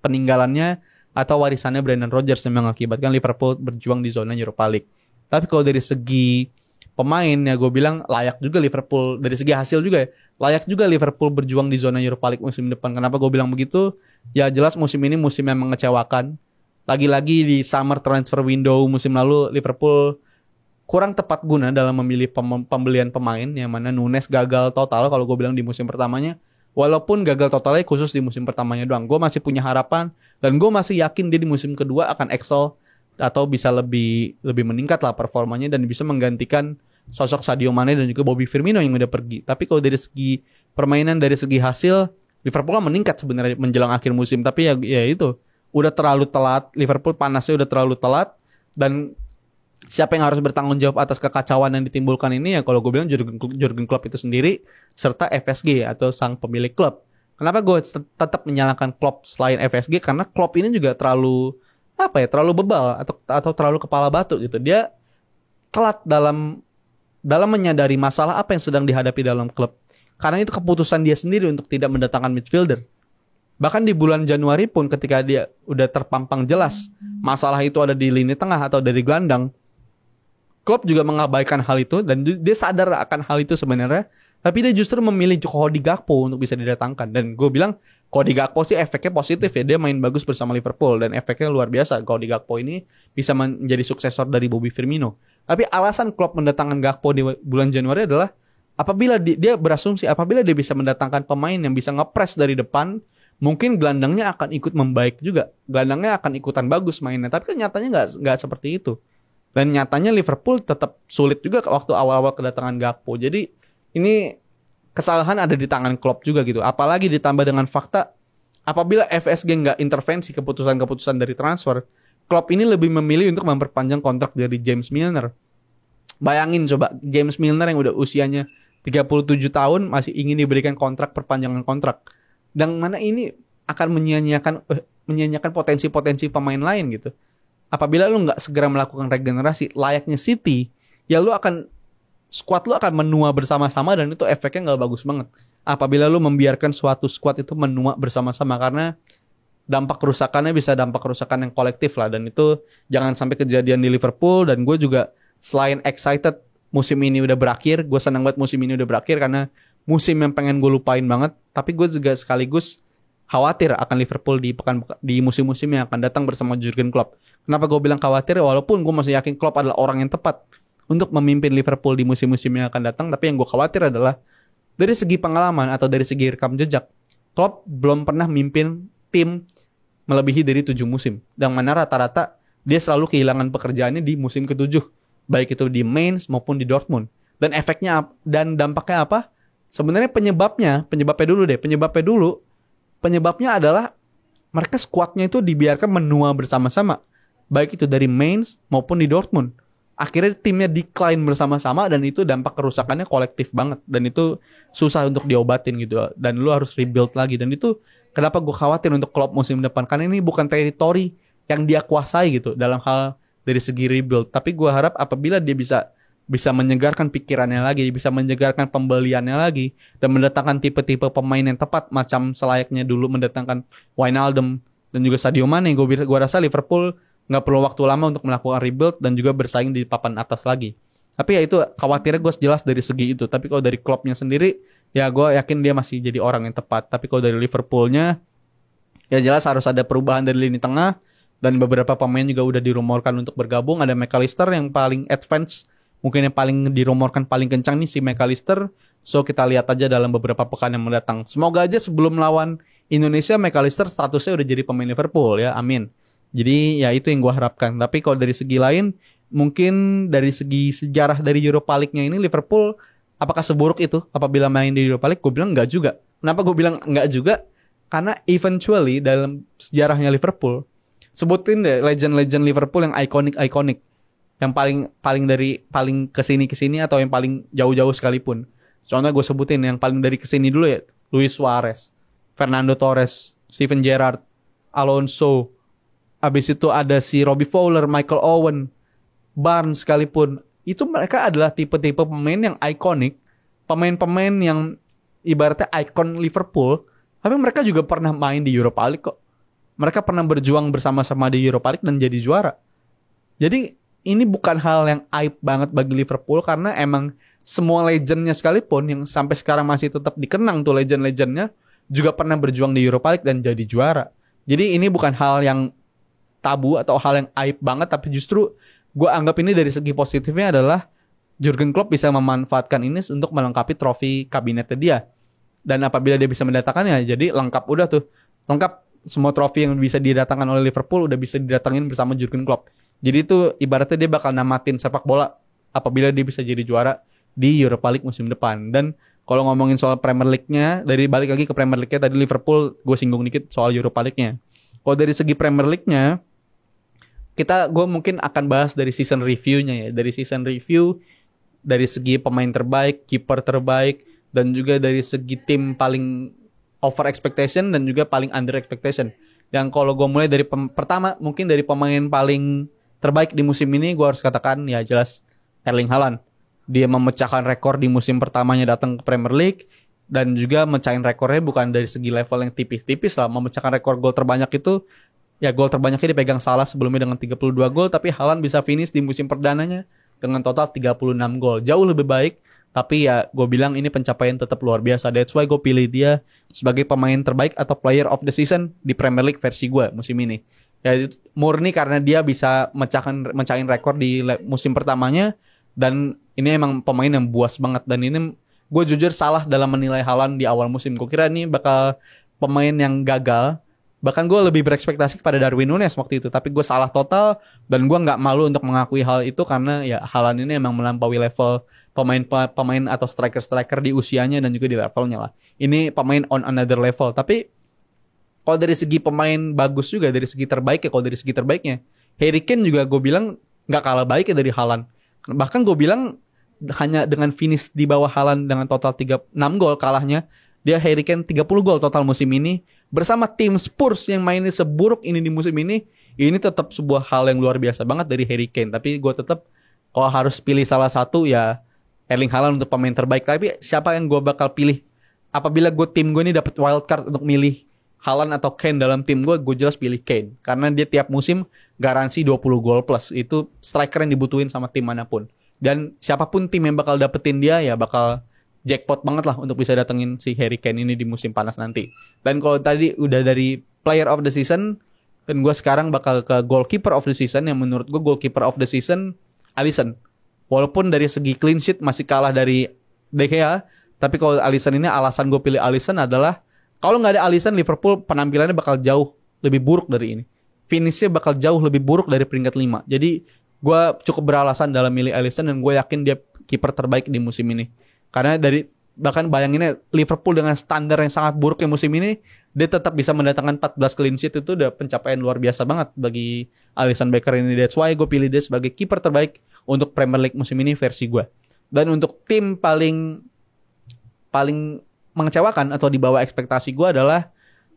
peninggalannya atau warisannya Brendan Rodgers yang mengakibatkan Liverpool berjuang di zona Europa League. Tapi kalau dari segi pemain ya gue bilang layak juga Liverpool. Dari segi hasil juga ya. Layak juga Liverpool berjuang di zona Europa League musim depan. Kenapa gue bilang begitu? Ya jelas musim ini musim yang mengecewakan. Lagi-lagi di summer transfer window musim lalu Liverpool kurang tepat guna dalam memilih pembelian pemain, yang mana Nunes gagal total kalau gue bilang di musim pertamanya. Walaupun gagal totalnya khusus di musim pertamanya doang, gue masih punya harapan dan gue masih yakin dia di musim kedua akan excel atau bisa lebih meningkat lah performanya dan bisa menggantikan sosok Sadio Mane dan juga Bobby Firmino yang udah pergi. Tapi kalau dari segi permainan, dari segi hasil, Liverpool meningkat sebenarnya menjelang akhir musim. Tapi ya itu udah terlalu telat. Liverpool panasnya udah terlalu telat dan siapa yang harus bertanggung jawab atas kekacauan yang ditimbulkan ini ya kalau gue bilang Jurgen Klopp itu sendiri serta FSG atau sang pemilik klub. Kenapa gue tetap menyalahkan Klopp selain FSG? Karena Klopp ini juga terlalu bebal atau terlalu kepala batu gitu. Dia telat dalam menyadari masalah apa yang sedang dihadapi dalam klub. Karena itu keputusan dia sendiri untuk tidak mendatangkan midfielder. Bahkan di bulan Januari pun ketika dia udah terpampang jelas masalah itu ada di lini tengah atau dari gelandang, Klopp juga mengabaikan hal itu dan dia sadar akan hal itu sebenarnya, tapi dia justru memilih Cody Gakpo untuk bisa didatangkan. Dan gue bilang Cody Gakpo sih efeknya positif ya, dia main bagus bersama Liverpool dan efeknya luar biasa. Cody Gakpo ini bisa menjadi suksesor dari Bobby Firmino. Tapi alasan Klopp mendatangkan Gakpo di bulan Januari adalah apabila dia berasumsi apabila dia bisa mendatangkan pemain yang bisa ngepres dari depan, mungkin gelandangnya akan ikut membaik juga. Gelandangnya akan ikutan bagus mainnya, tapi kan nyatanya nggak seperti itu. Dan nyatanya Liverpool tetap sulit juga waktu awal-awal kedatangan Gakpo. Jadi ini kesalahan ada di tangan Klopp juga gitu. Apalagi ditambah dengan fakta apabila FSG nggak intervensi keputusan-keputusan dari transfer, Klopp ini lebih memilih untuk memperpanjang kontrak dari James Milner. Bayangin coba James Milner yang udah usianya 37 tahun masih ingin diberikan perpanjangan kontrak. Dan mana ini akan menyia-nyiakan potensi-potensi pemain lain gitu. Apabila lu nggak segera melakukan regenerasi layaknya City, ya squad lu akan menua bersama-sama dan itu efeknya nggak bagus banget. Apabila lu membiarkan suatu squad itu menua bersama-sama, karena dampak kerusakannya bisa dampak kerusakan yang kolektif lah, dan itu jangan sampai kejadian di Liverpool. Dan gue juga selain excited musim ini udah berakhir, gue senang banget musim ini udah berakhir karena musim yang pengen gue lupain banget, tapi gue juga sekaligus khawatir akan Liverpool di musim-musim yang akan datang bersama Jurgen Klopp. Kenapa gue bilang khawatir? Walaupun gue masih yakin Klopp adalah orang yang tepat untuk memimpin Liverpool di musim-musim yang akan datang, tapi yang gue khawatir adalah dari segi pengalaman atau dari segi rekam jejak, Klopp belum pernah mimpin tim melebihi dari 7 musim. Dan mana rata-rata dia selalu kehilangan pekerjaannya di musim ke-7, baik itu di Mainz maupun di Dortmund. Dan efeknya dan dampaknya apa? Sebenarnya penyebabnya adalah mereka skuadnya itu dibiarkan menua bersama-sama, baik itu dari Mainz maupun di Dortmund. Akhirnya timnya decline bersama-sama dan itu dampak kerusakannya kolektif banget dan itu susah untuk diobatin gitu. Dan lu harus rebuild lagi, dan itu kenapa gue khawatir untuk Klopp musim depan, karena ini bukan teritori yang dia kuasai gitu dalam hal dari segi rebuild. Tapi gue harap apabila dia bisa menyegarkan pikirannya lagi, bisa menyegarkan pembeliannya lagi, dan mendatangkan tipe-tipe pemain yang tepat macam selayaknya dulu mendatangkan Wijnaldum dan juga Sadio Mane, gue rasa Liverpool nggak perlu waktu lama untuk melakukan rebuild dan juga bersaing di papan atas lagi. Tapi ya itu khawatirnya gue jelas dari segi itu. Tapi kalau dari Kloppnya sendiri, ya gue yakin dia masih jadi orang yang tepat. Tapi kalau dari Liverpoolnya, ya jelas harus ada perubahan dari lini tengah, dan beberapa pemain juga udah dirumorkan untuk bergabung. Ada McAllister yang paling advance, mungkin yang paling dirumorkan paling kencang nih si McAllister. So kita lihat aja dalam beberapa pekan yang mendatang. Semoga aja sebelum lawan Indonesia McAllister statusnya udah jadi pemain Liverpool ya, amin. Jadi ya itu yang gue harapkan. Tapi kalau dari segi lain, mungkin dari segi sejarah dari Europa League-nya ini Liverpool apakah seburuk itu apabila main di Europa League? Gue bilang enggak juga. Kenapa gue bilang enggak juga? Karena eventually dalam sejarahnya Liverpool, sebutin deh legend-legend Liverpool yang ikonik, yang paling kesini atau yang paling jauh-jauh sekalipun. Contohnya gue sebutin yang paling dari kesini dulu ya, Luis Suarez, Fernando Torres, Steven Gerrard, Alonso. Habis itu ada si Robbie Fowler, Michael Owen, Barnes sekalipun. Itu mereka adalah tipe-tipe pemain yang ikonik, pemain-pemain yang ibaratnya ikon Liverpool, tapi mereka juga pernah main di Europa League kok. Mereka pernah berjuang bersama-sama di Europa League dan jadi juara. Jadi ini bukan hal yang aib banget bagi Liverpool, karena emang semua legendnya sekalipun yang sampai sekarang masih tetap dikenang tuh legend-legendnya juga pernah berjuang di Europa League dan jadi juara. Jadi ini bukan hal yang tabu atau hal yang aib banget, tapi justru gue anggap ini dari segi positifnya adalah Jurgen Klopp bisa memanfaatkan ini untuk melengkapi trofi kabinetnya dia. Dan apabila dia bisa mendatangkannya, jadi lengkap udah tuh. Lengkap semua trofi yang bisa didatangkan oleh Liverpool udah bisa didatangin bersama Jurgen Klopp. Jadi itu ibaratnya dia bakal namatin sepak bola apabila dia bisa jadi juara di Europa League musim depan. Dan kalau ngomongin soal Premier League-nya, dari balik lagi ke Premier League-nya, tadi Liverpool gue singgung dikit soal Europa League-nya. Kalau dari segi Premier League-nya, gue mungkin akan bahas dari season review-nya ya. Dari season review, dari segi pemain terbaik, kiper terbaik, dan juga dari segi tim paling over expectation dan juga paling under expectation. Yang kalau gue mulai dari pertama, mungkin dari pemain paling terbaik di musim ini, gue harus katakan ya jelas Erling Haaland. Dia memecahkan rekor di musim pertamanya datang ke Premier League, dan juga mecahin rekornya bukan dari segi level yang tipis-tipis lah. Memecahkan rekor gol terbanyak itu, ya gol terbanyaknya dipegang Salah sebelumnya dengan 32 gol, tapi Haaland bisa finish di musim perdananya dengan total 36 gol. Jauh lebih baik, tapi ya gue bilang ini pencapaian tetap luar biasa. That's why gue pilih dia sebagai pemain terbaik atau player of the season di Premier League versi gue musim ini. Ya murni karena dia bisa mecahin rekor di musim pertamanya, dan ini emang pemain yang buas banget. Dan ini gue jujur salah dalam menilai Haaland di awal musim. Gue kira ini bakal pemain yang gagal. Bahkan gue lebih berekspektasi kepada Darwin Núñez waktu itu. Tapi gue salah total. Dan gue gak malu untuk mengakui hal itu. Karena ya Haaland ini emang melampaui level pemain atau striker-striker di usianya dan juga di levelnya lah. Ini pemain on another level. Tapi kalau dari segi pemain bagus juga, dari segi terbaik ya, kalau dari segi terbaiknya, Harry Kane juga gue bilang gak kalah baik ya dari Haaland. Bahkan gue bilang hanya dengan finish di bawah Haaland dengan total 6 gol kalahnya, dia Harry Kane 30 gol total musim ini. Bersama tim Spurs yang mainnya seburuk ini di musim ini tetap sebuah hal yang luar biasa banget dari Harry Kane. Tapi gue tetap kalau harus pilih salah satu ya Erling Haaland untuk pemain terbaik. Tapi siapa yang gue bakal pilih? Apabila tim gue ini dapat wildcard untuk milih Haaland atau Kane dalam tim gue jelas pilih Kane. Karena dia tiap musim garansi 20 gol plus. Itu striker yang dibutuhin sama tim manapun. Dan siapapun tim yang bakal dapetin dia ya bakal jackpot banget lah untuk bisa datengin si Harry Kane ini di musim panas nanti. Dan kalau tadi udah dari player of the season, dan gue sekarang bakal ke goalkeeper of the season. Yang menurut gue goalkeeper of the season Alisson. Walaupun dari segi clean sheet masih kalah dari De Gea, tapi kalau Alisson ini, alasan gue pilih Alisson adalah kalau nggak ada Alisson, Liverpool penampilannya bakal jauh lebih buruk dari ini. Finishnya bakal jauh lebih buruk dari peringkat 5. Jadi gue cukup beralasan dalam milih Alisson, dan gue yakin dia kiper terbaik di musim ini. Karena bahkan bayanginnya Liverpool dengan standar yang sangat buruk yang musim ini, dia tetap bisa mendatangkan 14 clean sheet. Itu udah pencapaian luar biasa banget bagi Alisson Becker ini. That's why gue pilih dia sebagai kiper terbaik untuk Premier League musim ini versi gue. Dan untuk tim paling mengecewakan atau di bawah ekspektasi gue adalah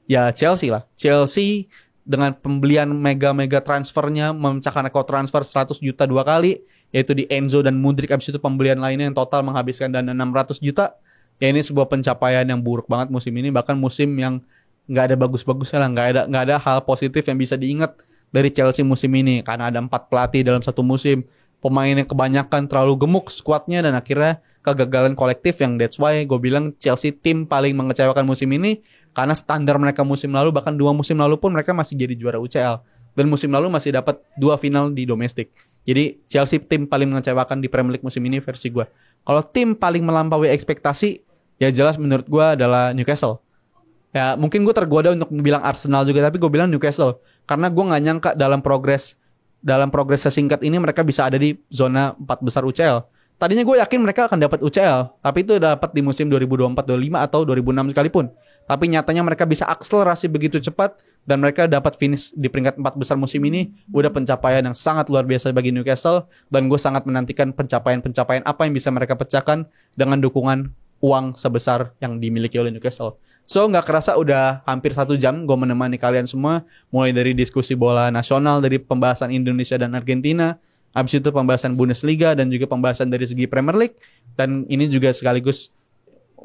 ya Chelsea lah. Chelsea dengan pembelian mega transfernya, memecahkan rekor transfer 100 juta 2 kali, yaitu di Enzo dan Mudryk. Abis itu pembelian lainnya yang total menghabiskan dana 600 juta. Ya ini sebuah pencapaian yang buruk banget musim ini. Bahkan musim yang nggak ada bagus-bagusnya lah. Nggak ada hal positif yang bisa diingat dari Chelsea musim ini. Karena ada 4 pelatih dalam satu musim. Pemainnya kebanyakan terlalu gemuk skuadnya, dan akhirnya kegagalan kolektif yang that's why gue bilang Chelsea tim paling mengecewakan musim ini. Karena standar mereka musim lalu, bahkan 2 musim lalu pun mereka masih jadi juara UCL. Dan musim lalu masih dapat 2 final di domestik. Jadi Chelsea tim paling mengecewakan di Premier League musim ini versi gue. Kalau tim paling melampaui ekspektasi, ya jelas menurut gue adalah Newcastle. Ya mungkin gue tergoda untuk bilang Arsenal juga, tapi gue bilang Newcastle. Karena gue gak nyangka dalam progres sesingkat ini mereka bisa ada di zona 4 besar UCL. Tadinya gue yakin mereka akan dapat UCL, tapi itu dapat di musim 2024-25 atau 2006 sekalipun. Tapi nyatanya mereka bisa akselerasi begitu cepat, dan mereka dapat finish di peringkat 4 besar musim ini. Udah pencapaian yang sangat luar biasa bagi Newcastle, dan gue sangat menantikan pencapaian apa yang bisa mereka pecahkan dengan dukungan uang sebesar yang dimiliki oleh Newcastle. So gak kerasa udah hampir 1 jam gue menemani kalian semua, mulai dari diskusi bola nasional, dari pembahasan Indonesia dan Argentina, habis itu pembahasan Bundesliga, dan juga pembahasan dari segi Premier League. Dan ini juga sekaligus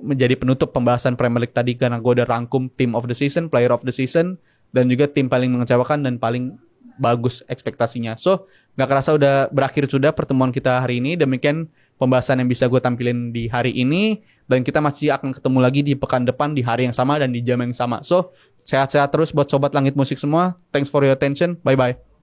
menjadi penutup pembahasan Premier League tadi, karena gue udah rangkum team of the season, player of the season, dan juga tim paling mengecewakan dan paling bagus ekspektasinya. So gak kerasa udah berakhir sudah pertemuan kita hari ini. Demikian pembahasan yang bisa gue tampilin di hari ini, dan kita masih akan ketemu lagi di pekan depan di hari yang sama dan di jam yang sama. So sehat-sehat terus buat Sobat Langit Musik semua. Thanks for your attention. Bye-bye.